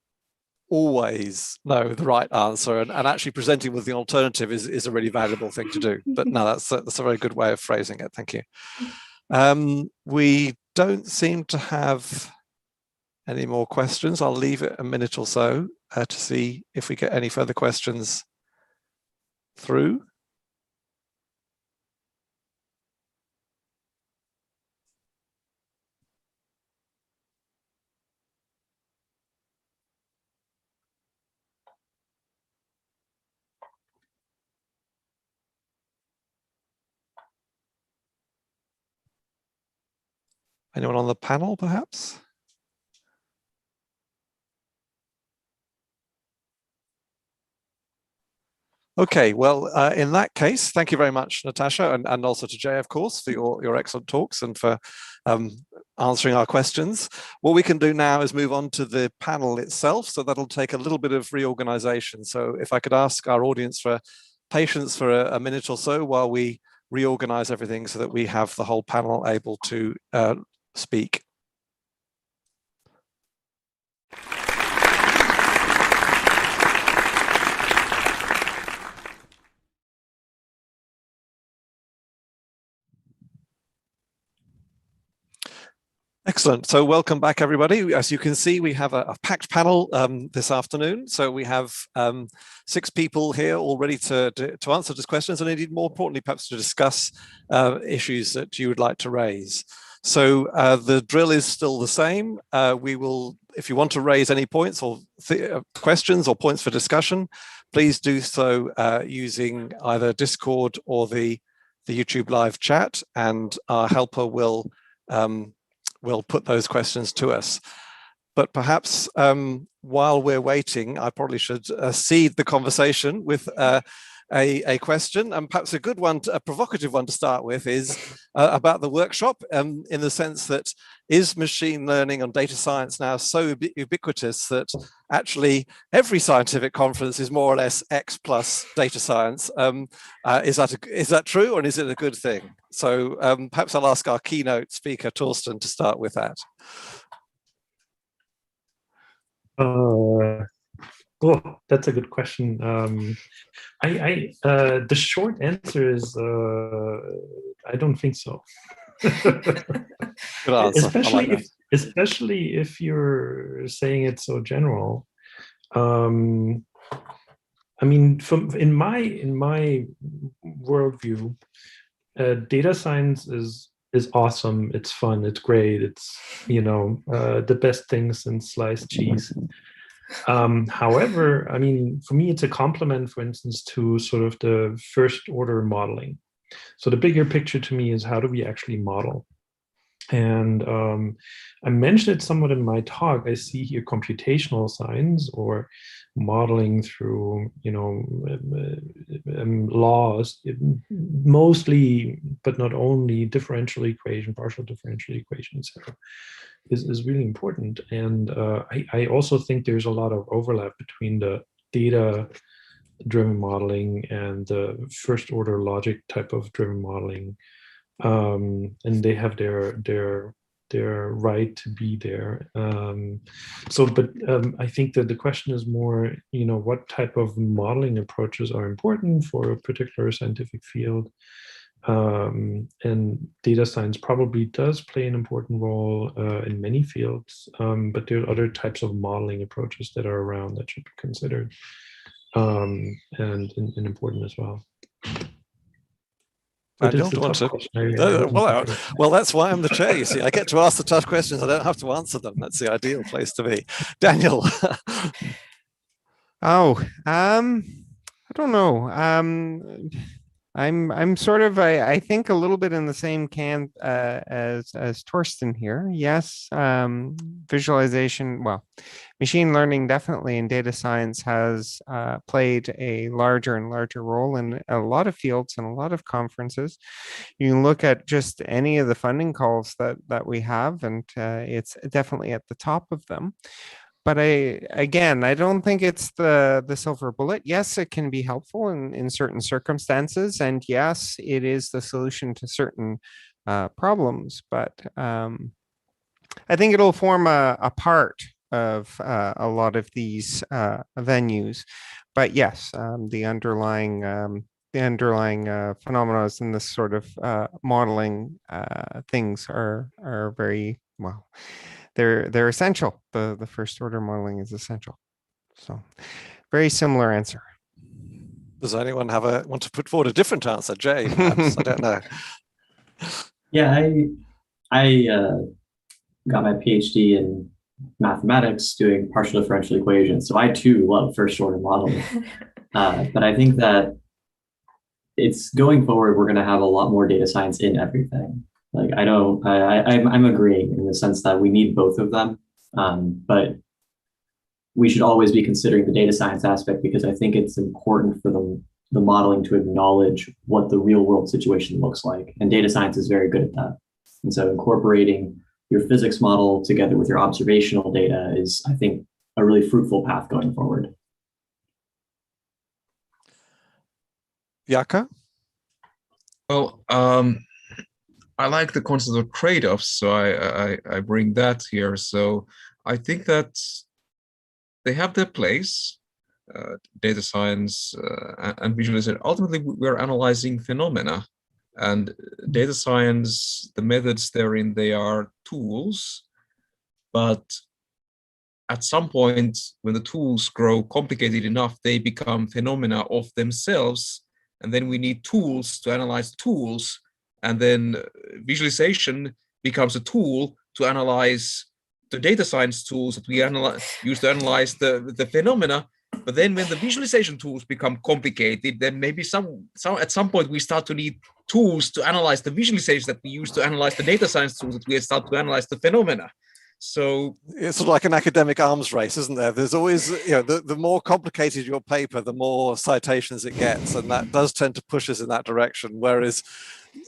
always know the right answer, and actually presenting with the alternative is a really valuable thing to do. But no, that's a very good way of phrasing it. Thank you. We don't seem to have any more questions. I'll leave it a minute or so to see if we get any further questions through. Anyone on the panel, perhaps? Okay, well, in that case, thank you very much, Natacha, and also to Jay, of course, for your excellent talks and for answering our questions. What we can do now is move on to the panel itself, so that'll take a little bit of reorganization. So if I could ask our audience for patience for a minute or so while we reorganize everything so that we have the whole panel able to speak. Excellent. So welcome back, everybody. As you can see, we have a packed panel this afternoon. So we have 6 people here all ready to answer these questions, and indeed, more importantly, perhaps to discuss issues that you would like to raise. So the drill is still the same. We will, if you want to raise any points or questions or points for discussion, please do so using either Discord or the YouTube live chat, and our helper will put those questions to us. But perhaps while we're waiting, I probably should seed the conversation with a question, and perhaps a good one, a provocative one to start with, is about the workshop, in the sense that, is machine learning and data science now so ubiquitous that actually every scientific conference is more or less X plus data science? Is that true, or is it a good thing? So perhaps I'll ask our keynote speaker, Torsten, to start with that. Oh, that's a good question. The short answer is I don't think so. Good answer. Especially if you're saying it so general. I mean, in my worldview, data science is awesome. It's fun. It's great. It's the best thing since sliced cheese. However, I mean, for me, it's a complement, for instance, to sort of the first order modeling. So the bigger picture to me is, how do we actually model? And I mentioned it somewhat in my talk. I see here computational science, or modeling through, laws, mostly, but not only, differential equation, partial differential equation, etc., is really important. And I also think there's a lot of overlap between the data-driven modeling and the first-order logic type of driven modeling. And they have their right to be there. But I think that the question is more, what type of modeling approaches are important for a particular scientific field. And data science probably does play an important role in many fields, but there are other types of modeling approaches that are around that should be considered and important as well. Daniel, do you want to? Well, that's why I'm the chair. You see, I get to ask the tough questions. I don't have to answer them. That's the ideal place to be. Daniel. I don't know. I'm sort of, I think, a little bit in the same camp as Torsten here. Yes, visualization, well, machine learning definitely in data science has played a larger and larger role in a lot of fields and a lot of conferences. You can look at just any of the funding calls that we have, and it's definitely at the top of them. but I don't think it's the silver bullet. Yes, it can be helpful in certain circumstances, and yes, it is the solution to certain problems. But I think it'll form a part of a lot of these venues. But yes, the underlying phenomena in this sort of modeling things are very well. They're essential. The first order modeling is essential. So, very similar answer. Does anyone want to put forward a different answer, Jay? Perhaps? I don't know. Yeah, I got my PhD in mathematics doing partial differential equations, so I too love first order modeling. But I think that it's going forward, we're going to have a lot more data science in everything. Like I'm agreeing in the sense that we need both of them, but we should always be considering the data science aspect, because I think it's important for the modeling to acknowledge what the real world situation looks like. And data science is very good at that. And so incorporating your physics model together with your observational data is, I think, a really fruitful path going forward. Jaakko? Well, I like the concept of trade-offs, so I bring that here. So I think that they have their place, data science and visualization. Ultimately, we're analyzing phenomena, and data science, the methods therein, they are tools, but at some point, when the tools grow complicated enough, they become phenomena of themselves, and then we need tools to analyze tools, and then visualization becomes a tool to analyze the data science tools that we use to analyze the phenomena. But then when the visualization tools become complicated, then maybe at some point we start to need tools to analyze the visualizations that we use to analyze the data science tools that we start to analyze the phenomena. So it's sort of like an academic arms race, isn't there? There's always, the more complicated your paper, the more citations it gets, and that does tend to push us in that direction. Whereas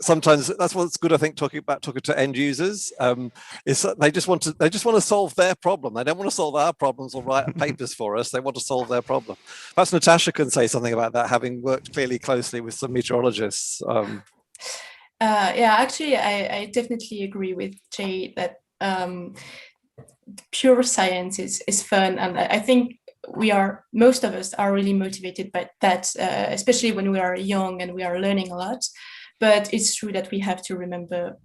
sometimes that's what's good, I think, talking to end users, is that they just want to solve their problem. They don't want to solve our problems or write papers for us. They want to solve their problem. Perhaps Natacha can say something about that, having worked clearly closely with some meteorologists. Yeah, actually, I definitely agree with Jay that pure science is fun, and I think most of us are really motivated by that, especially when we are young and we are learning a lot. But it's true that we have to remember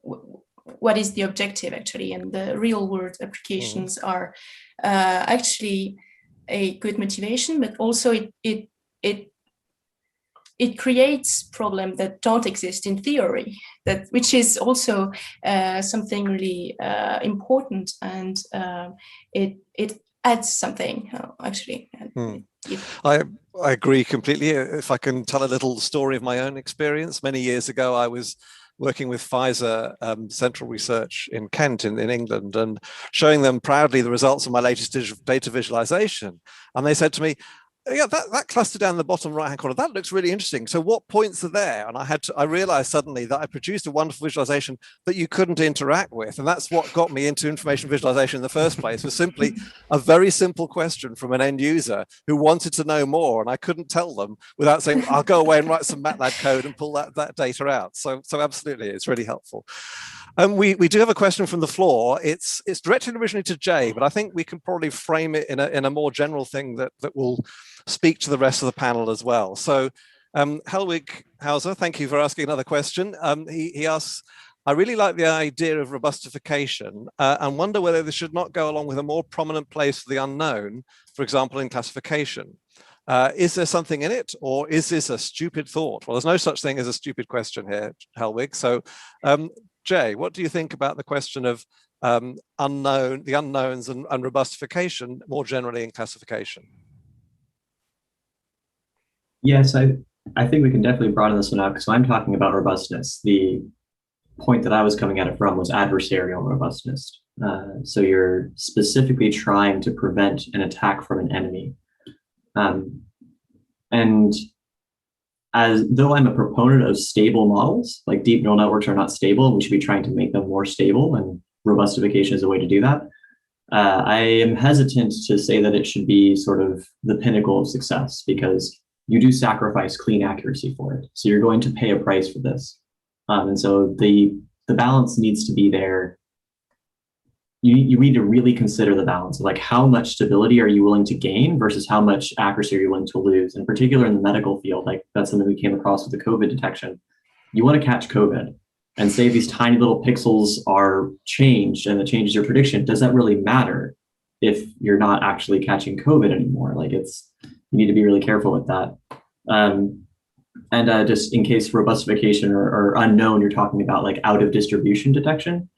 what is the objective actually, and the real world applications are actually a good motivation, but also it creates problems that don't exist in theory, which is also something really important, and it adds something actually. I agree completely. If I can tell a little story of my own experience, many years ago I was working with Pfizer Central Research in Kent in England, and showing them proudly the results of my latest data visualization. And they said to me, yeah, that cluster down the bottom right-hand corner, that looks really interesting. So what points are there? And I realized suddenly that I produced a wonderful visualization that you couldn't interact with. And that's what got me into information visualization in the first place, was simply a very simple question from an end user who wanted to know more. And I couldn't tell them without saying, I'll go away and write some MATLAB code and pull that data out. So absolutely, it's really helpful. We do have a question from the floor. It's directed originally to Jay, but I think we can probably frame it in a more general thing that will speak to the rest of the panel as well. So Helwig Hauser, thank you for asking another question. He asks, I really like the idea of robustification and wonder whether this should not go along with a more prominent place for the unknown, for example, in classification. Is there something in it, or is this a stupid thought? Well, there's no such thing as a stupid question here, Helwig. So Jay, what do you think about the question of the unknowns and robustification more generally in classification? Yes, I think we can definitely broaden this one out, because when I'm talking about robustness, the point that I was coming at it from was adversarial robustness. So you're specifically trying to prevent an attack from an enemy. And as though I'm a proponent of stable models, like deep neural networks are not stable, and we should be trying to make them more stable, and robustification is a way to do that. I am hesitant to say that it should be sort of the pinnacle of success, because you do sacrifice clean accuracy for it. So you're going to pay a price for this. And so the balance needs to be there. You need to really consider the balance of like how much stability are you willing to gain versus how much accuracy are you willing to lose. In particular in the medical field, like that's something we came across with the COVID detection. You want to catch COVID and say these tiny little pixels are changed and it changes your prediction. Does that really matter if you're not actually catching COVID anymore? Like you need to be really careful with that. And just in case robustification or unknown, you're talking about like out of distribution detection.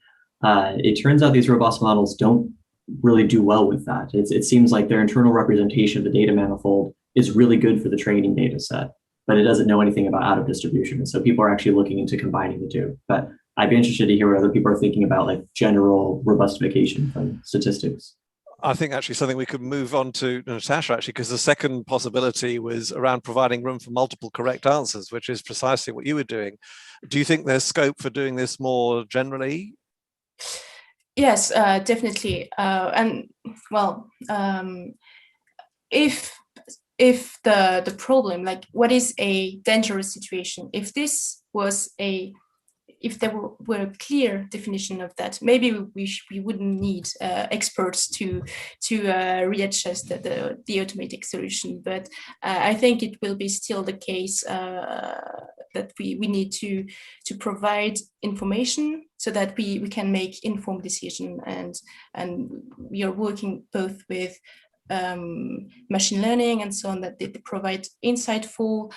It turns out these robust models don't really do well with that. It seems like their internal representation of the data manifold is really good for the training data set, but it doesn't know anything about out of distribution. And so people are actually looking into combining the two. But I'd be interested to hear what other people are thinking about like general robustification from statistics. I think actually something we could move on to Natacha, actually, because the second possibility was around providing room for multiple correct answers, which is precisely what you were doing. Do you think there's scope for doing this more generally? Yes, definitely. And well, if the problem, like what is a dangerous situation, if there were a clear definition of that, maybe we wouldn't need experts to readjust the automatic solution. But I think it will be still the case that we need to provide information so that we can make informed decision, and we are working both with machine learning and so on, that they provide insightful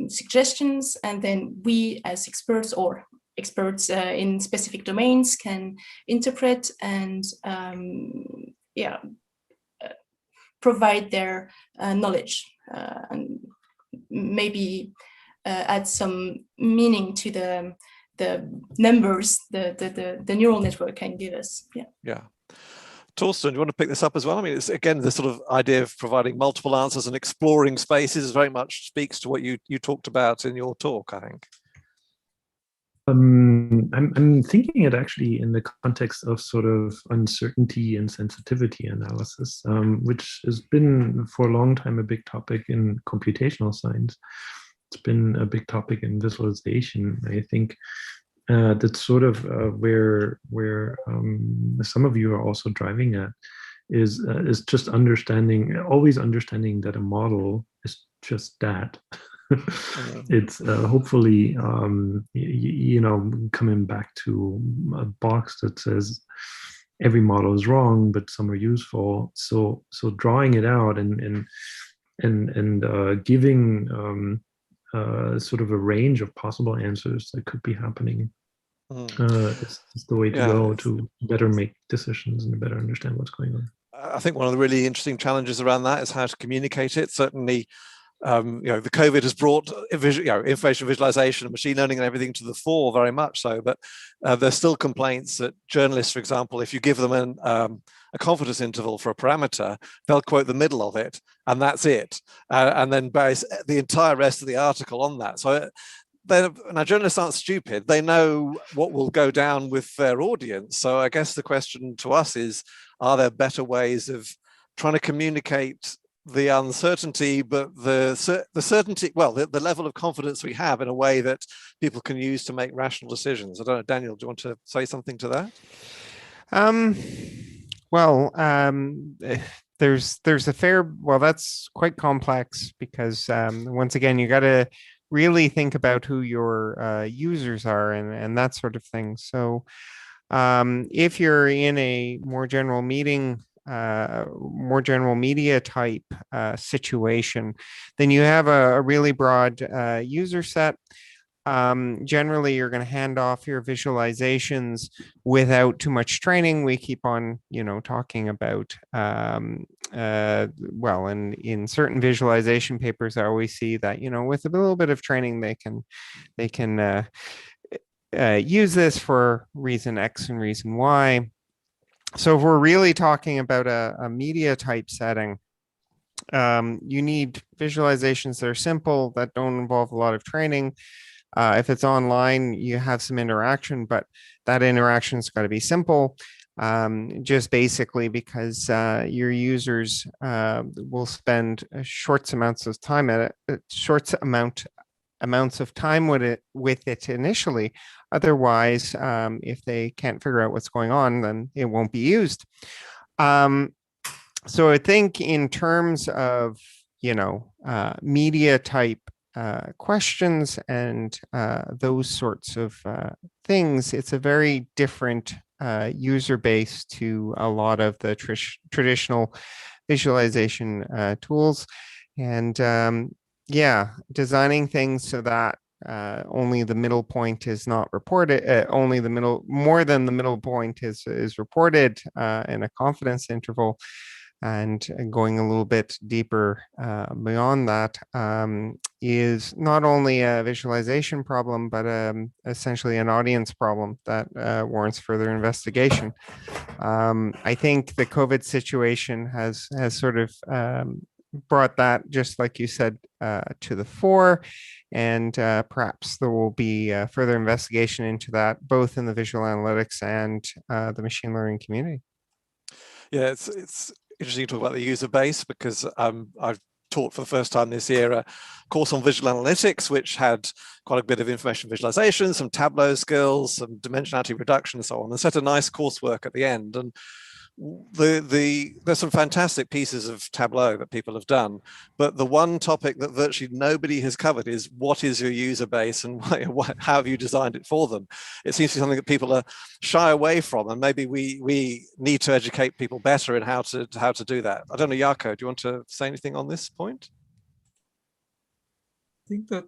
suggestions, and then we as experts or experts in specific domains can interpret and provide their knowledge and maybe add some meaning to the numbers the neural network can give us. Yeah. Torsten, do you want to pick this up as well? I mean, it's again the sort of idea of providing multiple answers and exploring spaces very much speaks to what you talked about in your talk, I think. I'm thinking it actually in the context of sort of uncertainty and sensitivity analysis, which has been for a long time a big topic in computational science. It's been a big topic in visualization. I think that's sort of where some of you are also driving at, is just always understanding that a model is just that. It's hopefully coming back to a box that says every model is wrong, but some are useful. So drawing it out and giving sort of a range of possible answers that could be happening is the way to go to better make decisions and better understand what's going on. I think one of the really interesting challenges around that is how to communicate it. Certainly, the COVID has brought information visualization and machine learning and everything to the fore very much so, but there's still complaints that journalists, for example, if you give them a confidence interval for a parameter, they'll quote the middle of it and that's it, and then base the entire rest of the article on that. So now journalists aren't stupid. They know what will go down with their audience. So I guess the question to us is, are there better ways of trying to communicate the uncertainty, but the certainty, well, the level of confidence we have in a way that people can use to make rational decisions? I don't know, Daniel, do you want to say something to that? There's a fair, that's quite complex because once again, you got to really think about who your users are and that sort of thing. So if you're in a more general media type situation, then you have a really broad user set. Generally, you're going to hand off your visualizations without too much training. We keep on, talking about, and in certain visualization papers, I always see that, with a little bit of training, they can use this for reason X and reason Y. So if we're really talking about a media type setting, you need visualizations that are simple, that don't involve a lot of training. If it's online, you have some interaction, but that interaction's got to be simple. just basically because your users will spend short amounts of time at it, amounts of time with it initially. Otherwise, if they can't figure out what's going on, then it won't be used. So I think in terms of, media type questions and those sorts of things, it's a very different user base to a lot of the traditional visualization tools. And designing things so that only the middle point is not reported, more than the middle point is reported in a confidence interval, and going a little bit deeper beyond that is not only a visualization problem, but essentially an audience problem that warrants further investigation. I think the COVID situation has sort of brought that, just like you said, to the fore, and perhaps there will be further investigation into that, both in the visual analytics and the machine learning community. Yeah, it's interesting to talk about the user base, because I've taught for the first time this year a course on visual analytics, which had quite a bit of information visualization, some Tableau skills, some dimensionality reduction, and so on, and set a nice coursework at the end. And there's some fantastic pieces of Tableau that people have done, but the one topic that virtually nobody has covered is what is your user base and how have you designed it for them. It seems to be something that people are shy away from, and maybe we need to educate people better in how to do that. I don't know, Jaakko, do you want to say anything on this point? I think that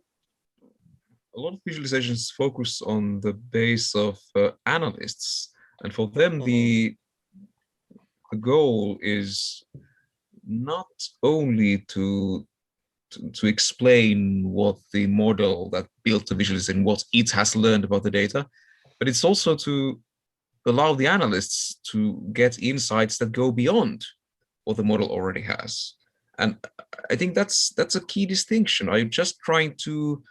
a lot of visualizations focus on the base of analysts, and for them the goal is not only to explain what the model that built the visualization, what it has learned about the data, but it's also to allow the analysts to get insights that go beyond what the model already has. And I think that's a key distinction. Are you just trying to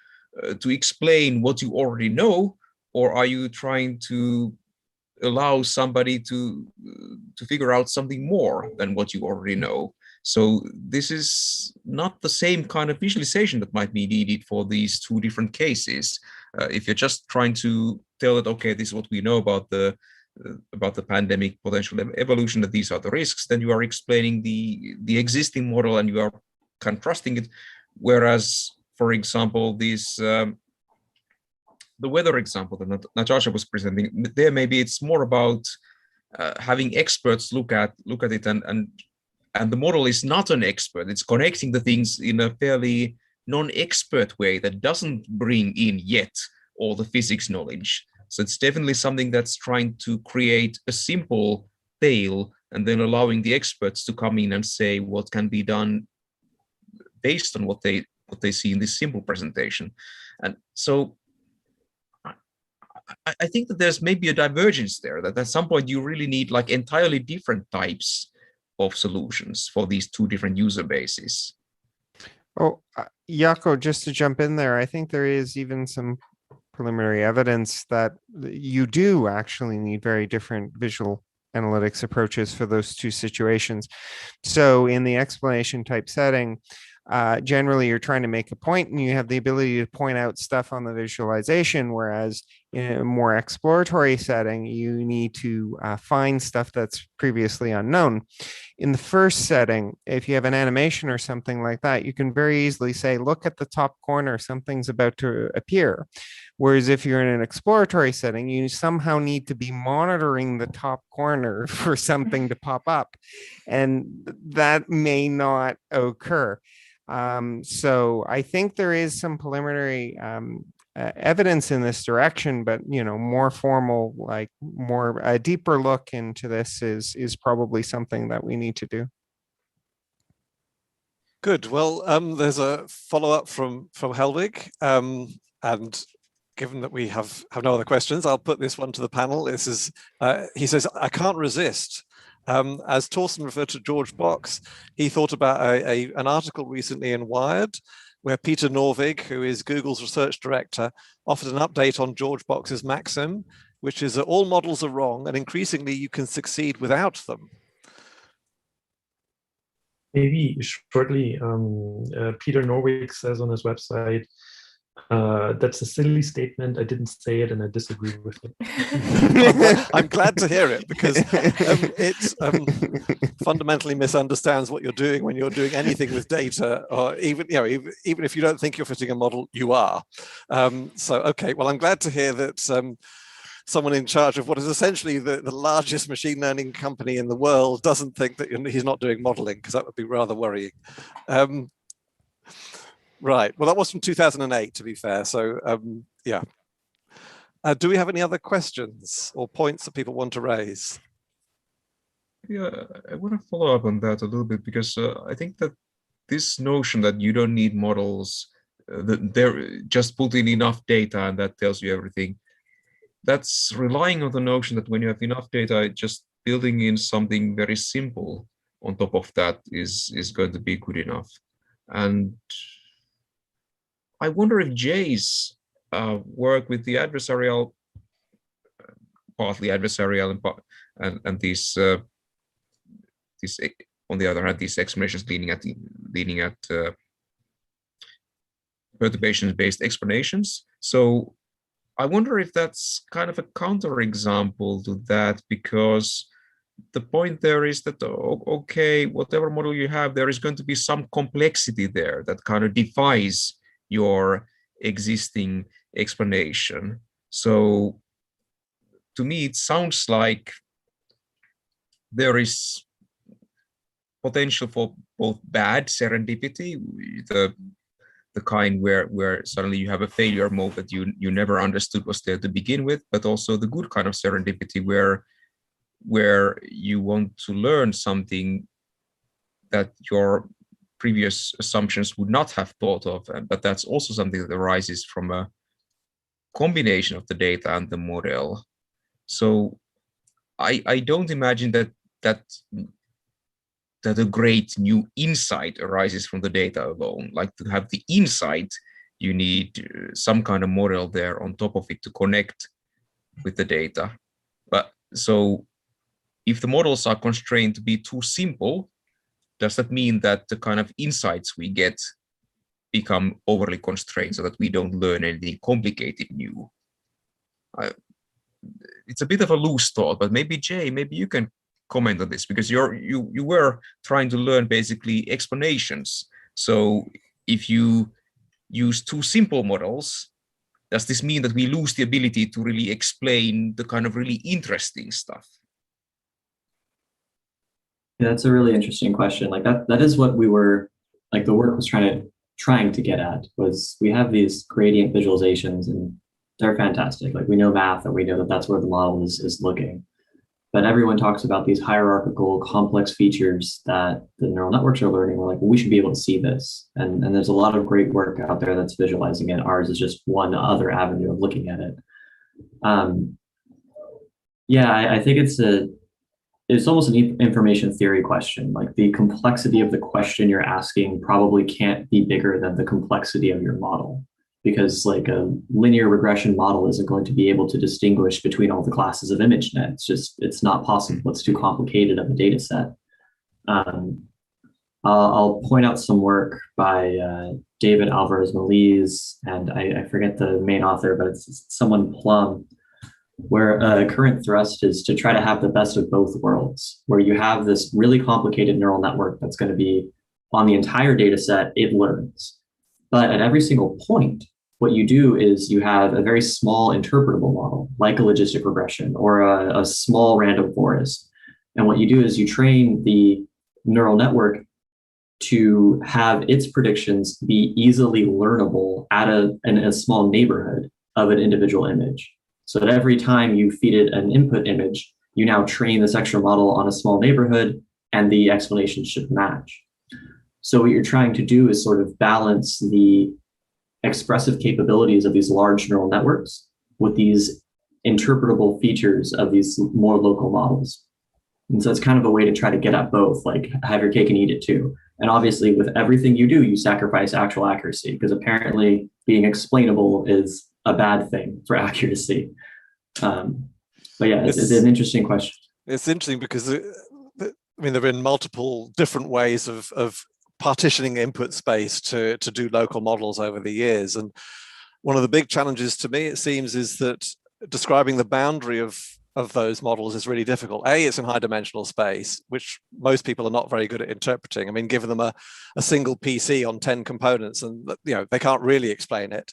explain what you already know, or are you trying to allow somebody to figure out something more than what you already know? So this is not the same kind of visualization that might be needed for these two different cases. If you're just trying to tell it, okay, this is what we know about the pandemic potential evolution, that these are the risks, then you are explaining the existing model and you are contrasting it. Whereas, for example, this the weather example that Natacha was presenting, there maybe it's more about having experts look at it, and the model is not an expert. It's connecting the things in a fairly non-expert way that doesn't bring in yet all the physics knowledge. So it's definitely something that's trying to create a simple tale and then allowing the experts to come in and say what can be done based on what they see in this simple presentation. And so I think that there's maybe a divergence there, that at some point you really need like entirely different types of solutions for these two different user bases. Oh, Jaakko, just to jump in there, I think there is even some preliminary evidence that you do actually need very different visual analytics approaches for those two situations. So in the explanation type setting, generally you're trying to make a point and you have the ability to point out stuff on the visualization, whereas in a more exploratory setting, you need to find stuff that's previously unknown. In the first setting, if you have an animation or something like that, you can very easily say, look at the top corner, something's about to appear. Whereas if you're in an exploratory setting, you somehow need to be monitoring the top corner for something to pop up, and that may not occur. So I think there is some preliminary evidence in this direction, but more formal, like more a deeper look into this is probably something that we need to do. Good. Well, there's a follow-up from Helwig, and given that we have no other questions, I'll put this one to the panel. This is he says, I can't resist. As Torsten referred to George Box, he thought about an article recently in Wired where Peter Norvig, who is Google's research director, offered an update on George Box's maxim. which is that all models are wrong and increasingly you can succeed without them? Maybe shortly, Peter Norwig says on his website, that's a silly statement. I didn't say it and I disagree with it. I'm glad to hear it, because it fundamentally misunderstands what you're doing when you're doing anything with data, or even if you don't think you're fitting a model, you are. So, okay, well, I'm glad to hear that someone in charge of what is essentially the largest machine learning company in the world doesn't think that he's not doing modeling, because that would be rather worrying. Right, well, that was from 2008, to be fair. So, yeah. Do we have any other questions or points that people want to raise? Yeah, I want to follow up on that a little bit, because I think that this notion that you don't need models, that they're just put in enough data and that tells you everything, that's relying on the notion that when you have enough data, just building in something very simple on top of that is going to be good enough. And I wonder if Jay's work with the adversarial, partly adversarial, and these on the other hand, these explanations leaning at perturbations-based explanations. So I wonder if that's kind of a counterexample to that, because the point there is that, okay, whatever model you have, there is going to be some complexity there that kind of defies your existing explanation. So to me, it sounds like there is potential for both bad serendipity, the kind where suddenly you have a failure mode that you never understood was there to begin with, but also the good kind of serendipity where you want to learn something that your previous assumptions would not have thought of, but that's also something that arises from a combination of the data and the model. So I don't imagine that a great new insight arises from the data alone. Like, to have the insight, you need some kind of model there on top of it to connect with the data. But so if the models are constrained to be too simple, does that mean that the kind of insights we get become overly constrained so that we don't learn anything complicated new? It's a bit of a loose thought, but maybe Jay, maybe you can comment on this, because you were trying to learn basically explanations. So if you use too simple models, does this mean that we lose the ability to really explain the kind of really interesting stuff? Yeah, that's a really interesting question. Like that is what we were, like, the work was trying to get at, was we have these gradient visualizations and they're fantastic. Like, we know math and we know that that's where the model is looking. But everyone talks about these hierarchical, complex features that the neural networks are learning. We're like, well, we should be able to see this. And there's a lot of great work out there that's visualizing it. Ours is just one other avenue of looking at it. Yeah, I think it's almost an information theory question. Like, the complexity of the question you're asking probably can't be bigger than the complexity of your model, because like a linear regression model isn't going to be able to distinguish between all the classes of ImageNet. It's not possible. It's too complicated of a data set. I'll point out some work by David Alvarez-Meliz, and I forget the main author, but it's someone Plum, where current thrust is to try to have the best of both worlds, where you have this really complicated neural network that's going to be on the entire data set, it learns. But at every single point, what you do is you have a very small interpretable model, like a logistic regression or a small random forest. And what you do is you train the neural network to have its predictions be easily learnable in a small neighborhood of an individual image. So that every time you feed it an input image, you now train this extra model on a small neighborhood and the explanations should match. So what you're trying to do is sort of balance the expressive capabilities of these large neural networks with these interpretable features of these more local models. And so it's kind of a way to try to get at both, like have your cake and eat it too. And obviously with everything you do, you sacrifice actual accuracy, because apparently being explainable is a bad thing for accuracy. But yeah, it's an interesting question. It's interesting because I mean, there have been multiple different ways of partitioning input space to do local models over the years. And one of the big challenges to me, it seems, is that describing the boundary of those models is really difficult. It's in high dimensional space, which most people are not very good at interpreting. I mean, give them a single PC on 10 components and they can't really explain it.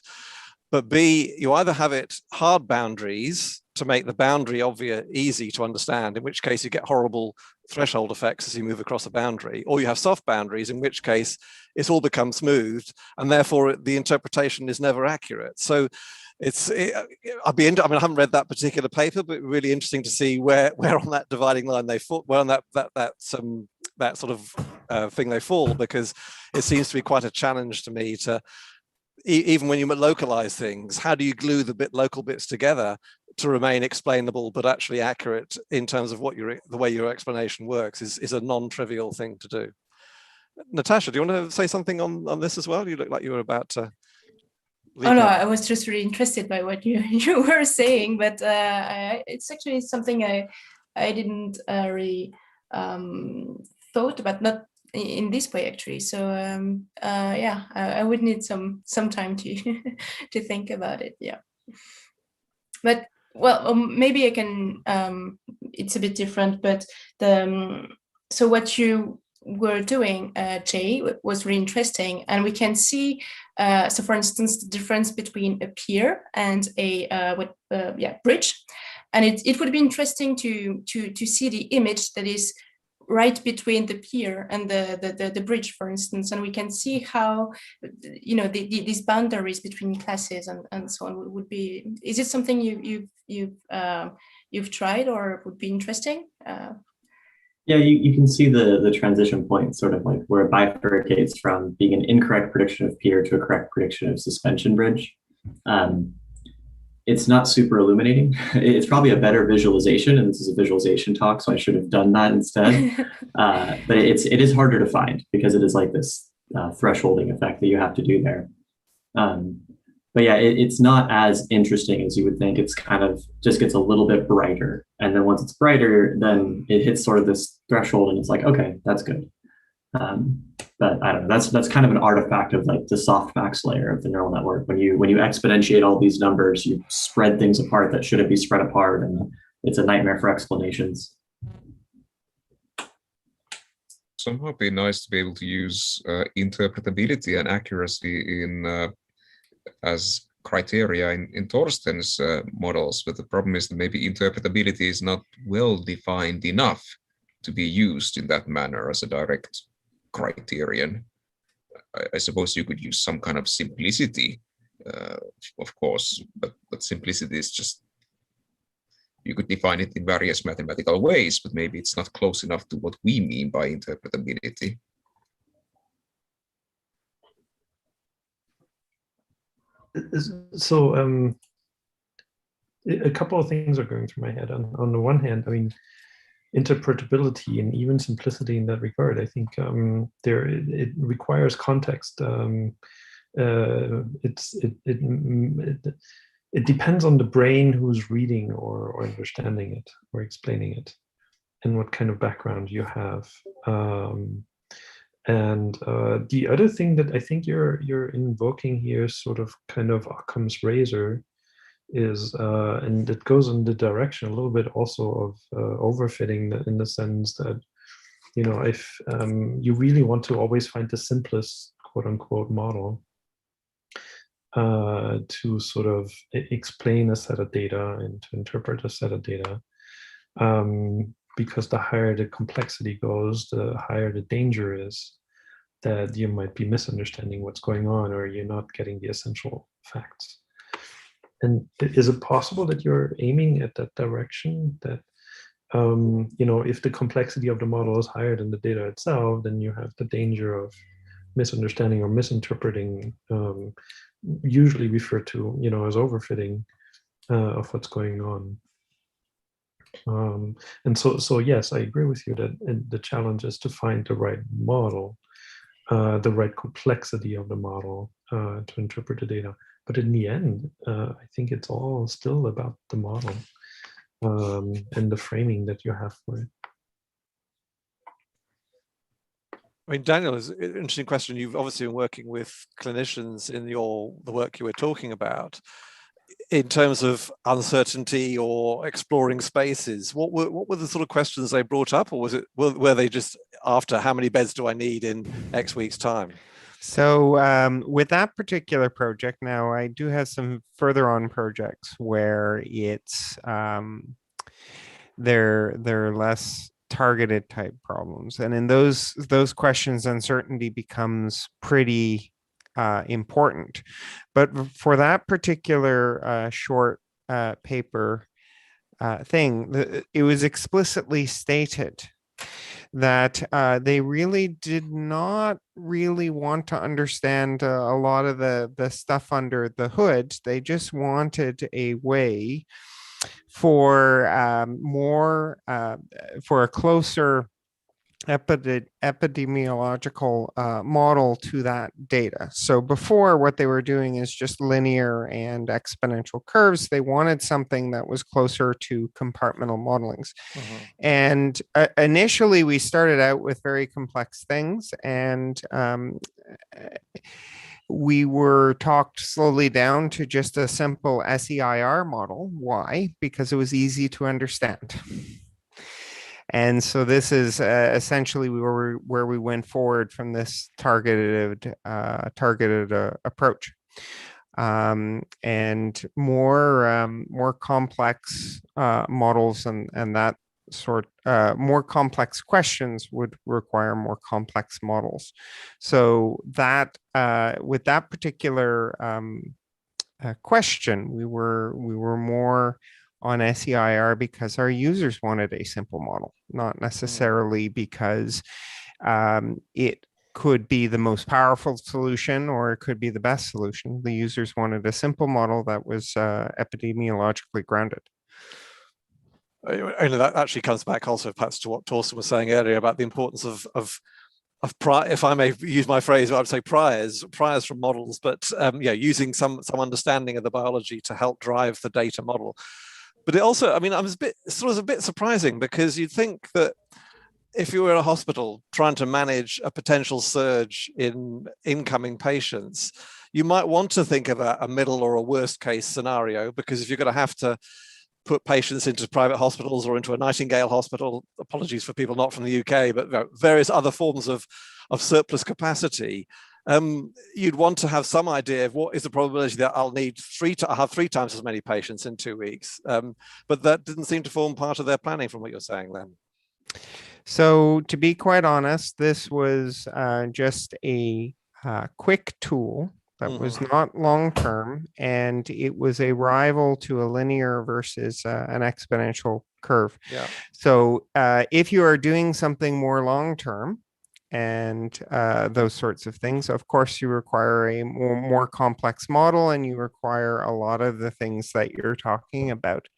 But B, you either have it hard boundaries to make the boundary obvious, easy to understand, in which case you get horrible threshold effects as you move across a boundary, or you have soft boundaries, in which case it's all become smoothed, and therefore the interpretation is never accurate. So I mean, I haven't read that particular paper, but really interesting to see where on that dividing line they fall, where on that sort of thing they fall, because it seems to be quite a challenge to me to, even when you localize things, how do you glue the local bits together to remain explainable but actually accurate in terms of the way your explanation works is a non-trivial thing to do. Natacha, do you want to say something on this as well? You look like you were about to. Oh no, I was just really interested by what you were saying, but it's actually something I didn't really thought about, not in this way actually. So yeah, I would need some time to to think about it. Yeah, but well, maybe I can. It's a bit different, but so what you were doing, Jay, was really interesting, and we can see. So, for instance, the difference between a pier and a bridge, and it would be interesting to see the image that is right between the pier and the bridge, for instance, and we can see how these boundaries between classes and so on would be. Is it something you've tried or would be interesting? Yeah, you can see the transition point, sort of like where it bifurcates from being an incorrect prediction of pier to a correct prediction of suspension bridge. It's not super illuminating. It's probably a better visualization, and this is a visualization talk, so I should have done that instead. But it is harder to find because it is like this thresholding effect that you have to do there. But yeah, it's not as interesting as you would think. It's kind of just gets a little bit brighter. And then once it's brighter, then it hits sort of this threshold and it's like, okay, that's good. But I don't know, that's kind of an artifact of like the softmax layer of the neural network. When you exponentiate all these numbers, you spread things apart that shouldn't be spread apart, and it's a nightmare for explanations. Somehow it'd be nice to be able to use interpretability and accuracy in as criteria in Thorsten's models, but the problem is that maybe interpretability is not well defined enough to be used in that manner as a direct criterion. I suppose you could use some kind of simplicity, of course, but simplicity is just, you could define it in various mathematical ways, but maybe it's not close enough to what we mean by interpretability. So a couple of things are going through my head. On the one hand, I mean, interpretability and even simplicity in that regard, I think it requires context. It depends on the brain who's reading or understanding it or explaining it, and what kind of background you have. And the other thing that I think you're invoking here, sort of kind of Occam's razor, is, and it goes in the direction a little bit also of overfitting, in the sense that, if you really want to always find the simplest quote unquote model to sort of explain a set of data and to interpret a set of data, because the higher the complexity goes, the higher the danger is that you might be misunderstanding what's going on, or you're not getting the essential facts. And is it possible that you're aiming at that direction, that if the complexity of the model is higher than the data itself, then you have the danger of misunderstanding or misinterpreting, usually referred to as overfitting of what's going on. And so yes, I agree with you that the challenge is to find the right model, the right complexity of the model to interpret the data. but in the end, I think it's all still about the model and the framing that you have for it. I mean, Daniel, is an interesting question. You've obviously been working with clinicians in the work you were talking about. In terms of uncertainty or exploring spaces, what were the sort of questions they brought up, or were they just after how many beds do I need in X weeks' time? So with that particular project, now I do have some further on projects where it's they're less targeted type problems, and in those questions, uncertainty becomes pretty important. But for that particular short paper thing, it was explicitly stated that they really did not really want to understand a lot of the stuff under the hood. They just wanted a way for for a closer epidemiological model to that data. So before, what they were doing is just linear and exponential curves. They wanted something that was closer to compartmental modelings. And initially, we started out with very complex things, and we were talked slowly down to just a simple SEIR model. Why? Because it was easy to understand. And so this is essentially where we went forward from this targeted approach, and more complex models and that sort. More complex questions would require more complex models. So that with that particular question, we were more on SEIR because our users wanted a simple model, not necessarily because it could be the most powerful solution or it could be the best solution. The users wanted a simple model that was epidemiologically grounded. And that actually comes back also perhaps to what Torsten was saying earlier about the importance of if I may use my phrase, I would say priors from models, but using some understanding of the biology to help drive the data model. But it also, I mean, I was a bit surprising, because you'd think that if you were in a hospital trying to manage a potential surge in incoming patients, you might want to think about a middle or a worst case scenario, because if you're going to have to put patients into private hospitals or into a Nightingale hospital, apologies for people not from the UK, but various other forms of surplus capacity, you'd want to have some idea of what is the probability that I'll have 3 times as many patients in 2 weeks. But that didn't seem to form part of their planning from what you're saying then. So to be quite honest, this was just a quick tool that was not long-term, and it was a rival to a linear versus an exponential curve. Yeah. So if you are doing something more long-term and those sorts of things, of course, you require a more complex model, and you require a lot of the things that you're talking about.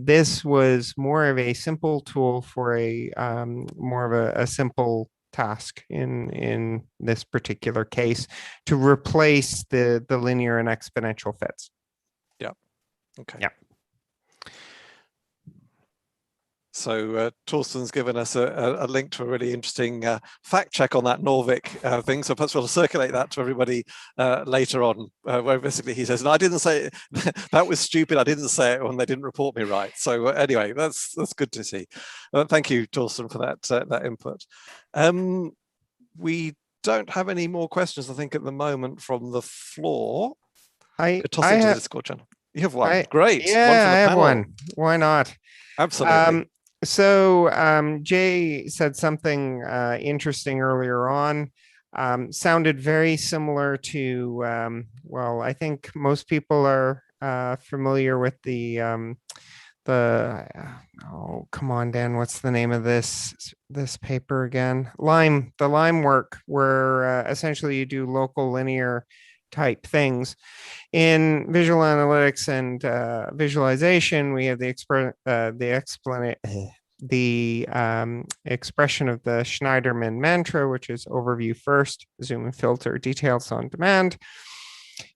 This was more of a simple tool for more of a simple task in this particular case, to replace the linear and exponential fits. Yeah. Okay. Yeah. So Torsten's given us a link to a really interesting fact check on that Norvik thing. So perhaps we'll circulate that to everybody later on, where basically he says, "No, I didn't say it. That was stupid. I didn't say it when they didn't report me right." So anyway, that's good to see. Thank you, Torsten, for that input. We don't have any more questions, I think, at the moment from the floor. I have the Discord channel. You have one. Great. Yeah, one for the I have panel. one. Why not? Absolutely. So Jay said something interesting earlier on. Sounded very similar to, well, I think most people are familiar with the oh, come on, Dan, what's the name of this paper again? The Lime work, where essentially you do local linear type things. In visual analytics and visualization, we have the expression of the Schneiderman mantra, which is overview first, zoom and filter, details on demand.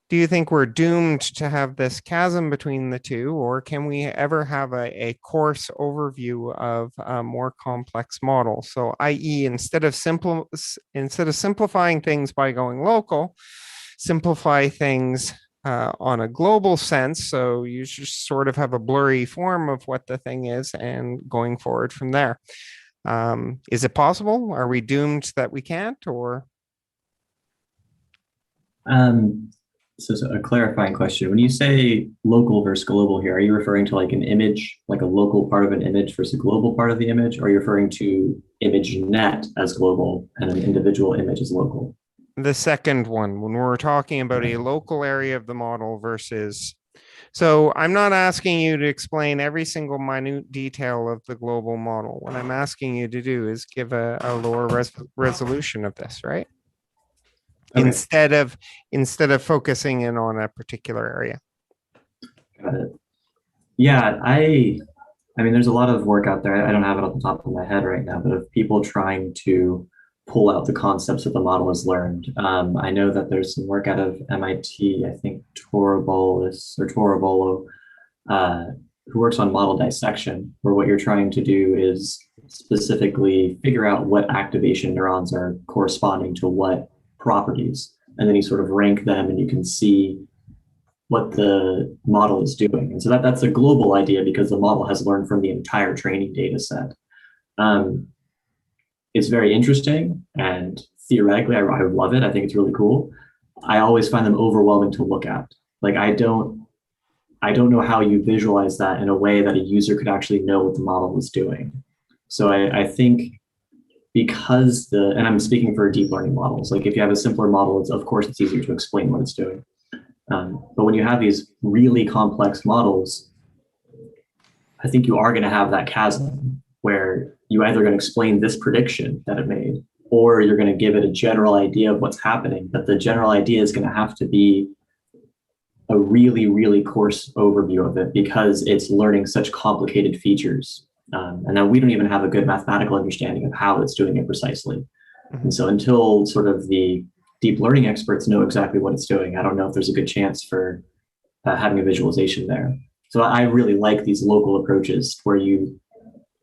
Do you think we're doomed to have this chasm between the two, or can we ever have a coarse overview of a more complex model? So, i.e., instead of simplifying things by going local, simplify things on a global sense. So you just sort of have a blurry form of what the thing is, and going forward from there. Is it possible? Are we doomed that we can't, or? So a clarifying question. When you say local versus global here, are you referring to like an image, like a local part of an image versus a global part of the image? Or are you referring to ImageNet as global and an individual image as local? The second one, when we're talking about a local area of the model versus... So I'm not asking you to explain every single minute detail of the global model. What I'm asking you to do is give a lower resolution of this, right? Okay. Instead of focusing in on a particular area. Got it. Yeah, I mean, there's a lot of work out there. I don't have it off the top of my head right now, but of people trying to pull out the concepts that the model has learned. I know that there's some work out of MIT, I think Torabolo, who works on model dissection, where what you're trying to do is specifically figure out what activation neurons are corresponding to what properties. And then you sort of rank them and you can see what the model is doing. And so that's a global idea because the model has learned from the entire training data set. It's very interesting, and theoretically, I love it. I think it's really cool. I always find them overwhelming to look at. Like, I don't know how you visualize that in a way that a user could actually know what the model is doing. So I think because and I'm speaking for deep learning models, like if you have a simpler model, of course it's easier to explain what it's doing. But when you have these really complex models, I think you are going to have that chasm where you either going to explain this prediction that it made, or you're going to give it a general idea of what's happening. But the general idea is going to have to be a really, really coarse overview of it because it's learning such complicated features. And now we don't even have a good mathematical understanding of how it's doing it precisely. Mm-hmm. And so until sort of the deep learning experts know exactly what it's doing, I don't know if there's a good chance for having a visualization there. So I really like these local approaches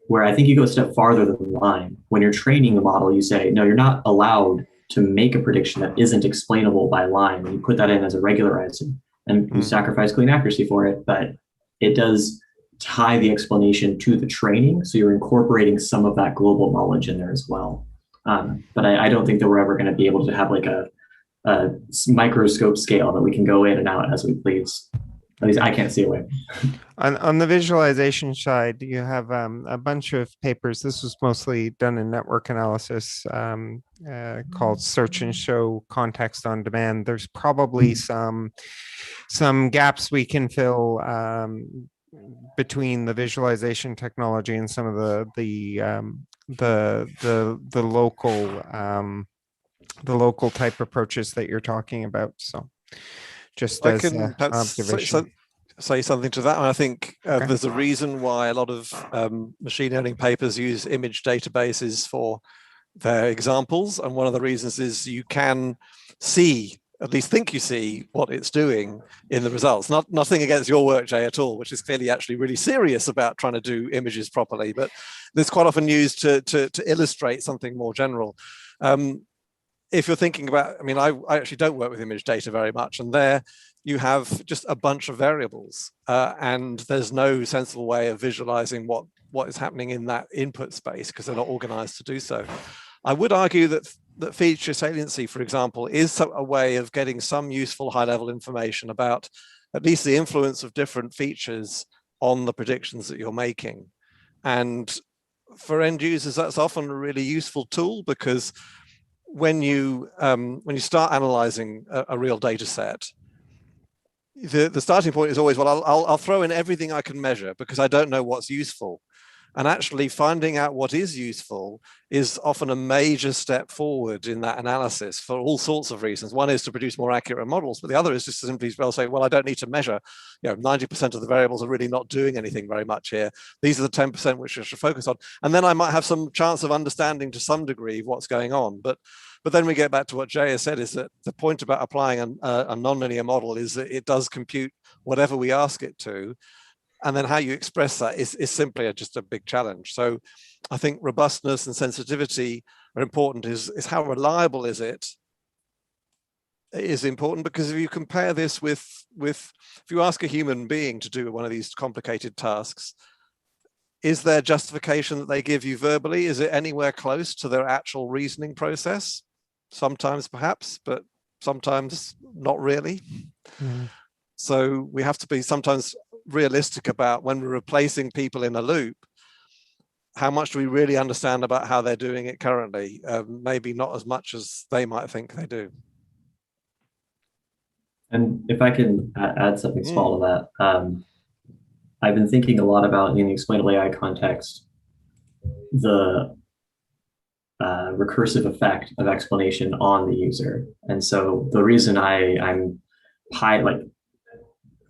where I think you go a step farther than the line. When you're training the model, you say, no, you're not allowed to make a prediction that isn't explainable by line. And you put that in as a regularizer, and you sacrifice clean accuracy for it, but it does tie the explanation to the training. So you're incorporating some of that global knowledge in there as well. But I don't think that we're ever going to be able to have like a microscope scale that we can go in and out as we please. At least I can't see a way. On the visualization side, you have a bunch of papers. This was mostly done in network analysis called Search and Show Context on Demand. There's probably some gaps we can fill between the visualization technology and some of the local type approaches that you're talking about. So just as an observation. Say something to that. I think there's a reason why a lot of machine learning papers use image databases for their examples. And one of the reasons is you can see, at least think you see, what it's doing in the results. Nothing against your work, Jay, at all, which is clearly actually really serious about trying to do images properly. But it's quite often used to illustrate something more general. If you're thinking about, I mean, I actually don't work with image data very much, and there you have just a bunch of variables, and there's no sensible way of visualizing what is happening in that input space because they're not organized to do so. I would argue that feature saliency, for example, is a way of getting some useful high-level information about at least the influence of different features on the predictions that you're making. And for end users, that's often a really useful tool because when you start analyzing a real data set, the starting point is always, well, I'll throw in everything I can measure because I don't know what's useful. And actually finding out what is useful is often a major step forward in that analysis for all sorts of reasons. One is to produce more accurate models, but the other is just to simply say, well, I don't need to measure, 90% of the variables are really not doing anything very much here. These are the 10% which I should focus on. And then I might have some chance of understanding to some degree what's going on. But then we get back to what Jay has said, is that the point about applying a nonlinear model is that it does compute whatever we ask it to. And then how you express that is simply just a big challenge. So I think robustness and sensitivity are important. Is how reliable is it? Is important, because if you compare this with if you ask a human being to do one of these complicated tasks, is there justification that they give you verbally? Is it anywhere close to their actual reasoning process? Sometimes perhaps, but sometimes not really. Mm. So we have to be sometimes realistic about, when we're replacing people in a loop, how much do we really understand about how they're doing it currently? Maybe not as much as they might think they do. And if I can add something small to that, I've been thinking a lot about, in the explainable AI context, the recursive effect of explanation on the user. And so the reason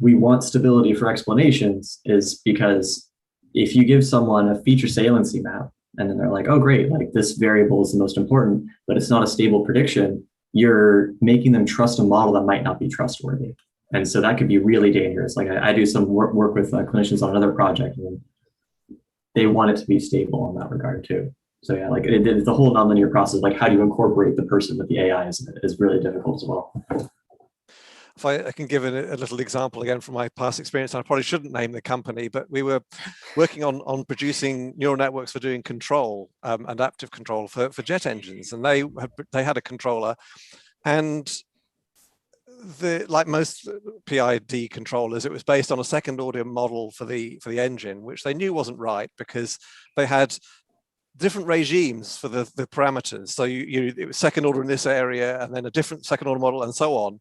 we want stability for explanations is because if you give someone a feature saliency map and then they're like, oh great, like this variable is the most important, but it's not a stable prediction, you're making them trust a model that might not be trustworthy. And so that could be really dangerous. Like I do some work with clinicians on another project, and they want it to be stable in that regard too. So yeah, like the whole nonlinear process, like how do you incorporate the person with the AI is really difficult as well. If I can give a little example again from my past experience, I probably shouldn't name the company, but we were working on producing neural networks for doing control, adaptive control for jet engines, and they had a controller, and like most PID controllers, it was based on a second order model for the engine, which they knew wasn't right because they had different regimes for the parameters. So it was second order in this area, and then a different second order model, and so on.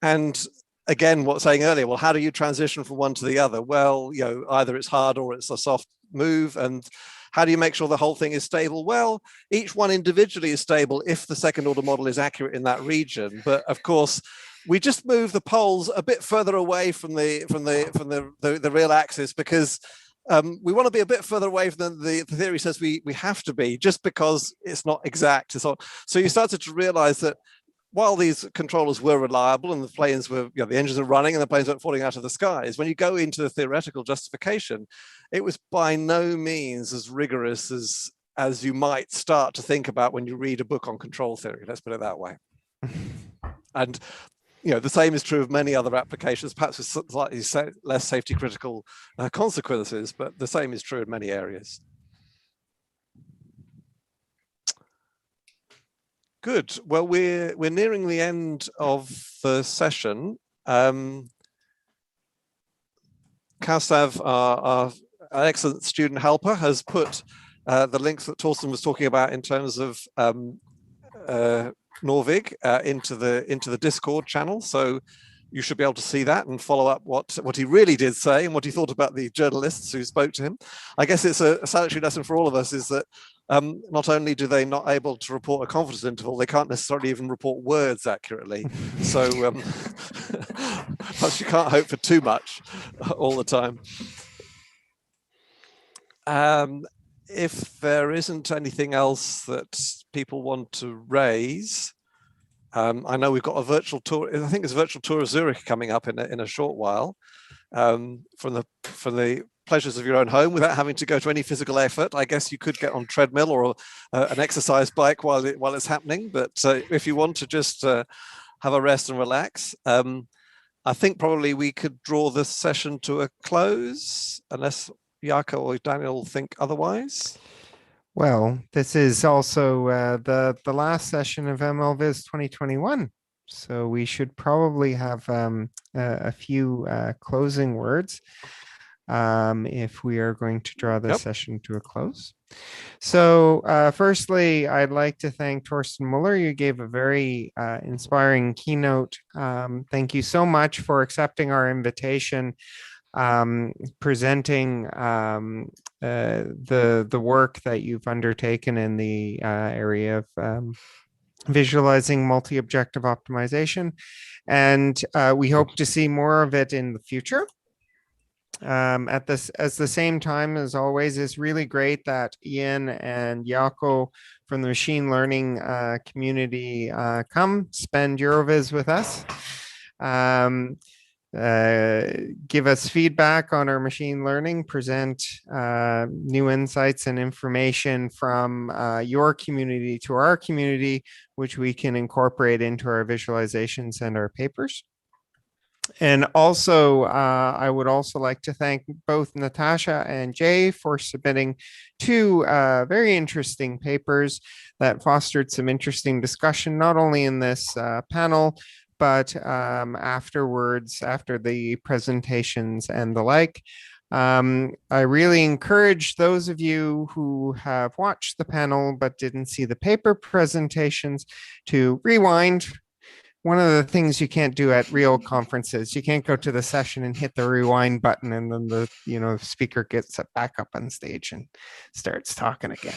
And again, what saying earlier, well, how do you transition from one to the other? Well, either it's hard or it's a soft move. And how do you make sure the whole thing is stable? Well, each one individually is stable if the second order model is accurate in that region. But of course, we just move the poles a bit further away from the real axis, because we want to be a bit further away than the theory says we have to be, just because it's not exact. So you started to realize that while these controllers were reliable and the planes were, the engines were running and the planes weren't falling out of the skies, when you go into the theoretical justification, it was by no means as rigorous as you might start to think about when you read a book on control theory. Let's put it that way. And the same is true of many other applications, perhaps with slightly less safety critical consequences, but the same is true in many areas. Good. Well, we're nearing the end of the session. Kaustav, our excellent student helper, has put the links that Torsten was talking about in terms of Norvig into the Discord channel. So you should be able to see that and follow up what he really did say and what he thought about the journalists who spoke to him. I guess it's a salutary lesson for all of us, is that not only do they not able to report a confidence interval, they can't necessarily even report words accurately. So perhaps you can't hope for too much all the time. If there isn't anything else that people want to raise, I know we've got a virtual tour. I think there's a virtual tour of Zurich coming up in a short while, from the pleasures of your own home without having to go to any physical effort. I guess you could get on treadmill or an exercise bike while it's happening. But if you want to just have a rest and relax, I think probably we could draw this session to a close, unless Jaakko or Daniel think otherwise. Well, this is also the last session of MLVis 2021. So we should probably have a few closing words if we are going to draw this session to a close. So firstly, I'd like to thank Torsten Muller. You gave a very inspiring keynote. Thank you so much for accepting our invitation. presenting the work that you've undertaken in the area of visualizing multi-objective optimization. And we hope to see more of it in the future. At the same time, as always, it's really great that Ian and Jaakko from the machine learning community come spend EuroVis with us. Give us feedback on our machine learning, present new insights and information from your community to our community, which we can incorporate into our visualizations and our papers. And also, I would also like to thank both Natacha and Jay for submitting two very interesting papers that fostered some interesting discussion, not only in this panel, but afterwards, after the presentations and the like. I really encourage those of you who have watched the panel but didn't see the paper presentations to rewind. One of the things you can't do at real conferences, you can't go to the session and hit the rewind button and then the speaker gets back up on stage and starts talking again.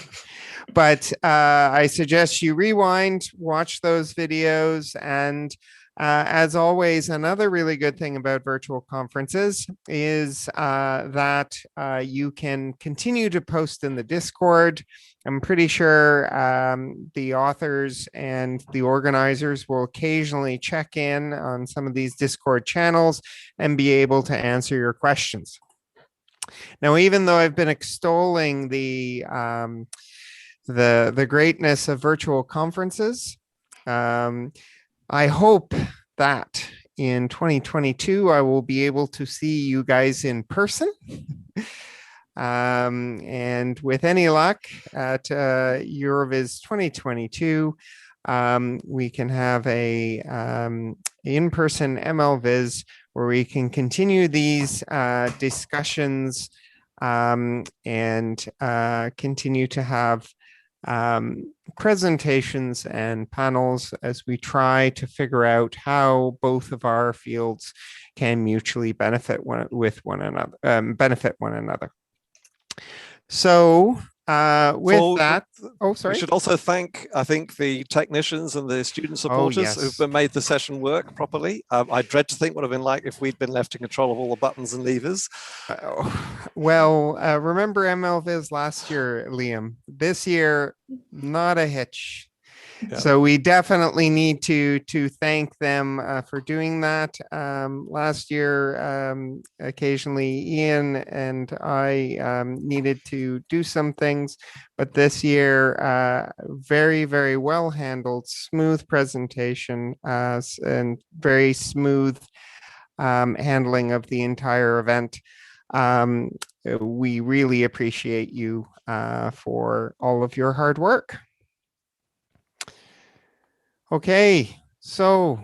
But I suggest you rewind, watch those videos, and as always, another really good thing about virtual conferences is that you can continue to post in the Discord. I'm pretty sure the authors and the organizers will occasionally check in on some of these Discord channels and be able to answer your questions. Now, even though I've been extolling the greatness of virtual conferences, I hope that in 2022, I will be able to see you guys in person. And with any luck at EuroVis 2022, we can have a in-person MLVis where we can continue these discussions and continue to have presentations and panels as we try to figure out how both of our fields can mutually benefit one another. So with that, oh, sorry. We should also thank, I think, the technicians and the student supporters who've made the session work properly. I dread to think what it would have been like if we'd been left in control of all the buttons and levers. Well, remember MLVis last year, Liam. This year, not a hitch. Yeah. So we definitely need to thank them for doing that. Last year, occasionally Ian and I needed to do some things, but this year, very, very well handled, smooth presentation and very smooth handling of the entire event. We really appreciate you for all of your hard work. Okay, so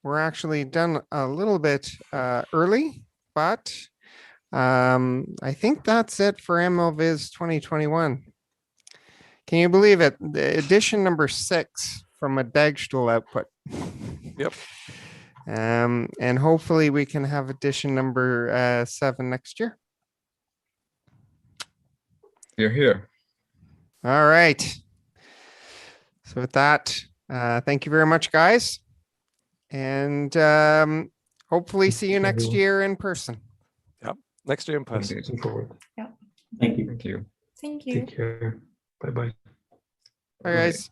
we're actually done a little bit early, but I think that's it for MLVis 2021. Can you believe it? The edition number 6 from a Dagstuhl output. Yep. And hopefully we can have edition number 7 next year. You're here. All right. So with that, thank you very much, guys. And hopefully see you next year in person. Yep. Next year in person. Looking forward. Yeah. Thank you. Thank you. Thank you. Take care. Bye-bye. Bye, guys.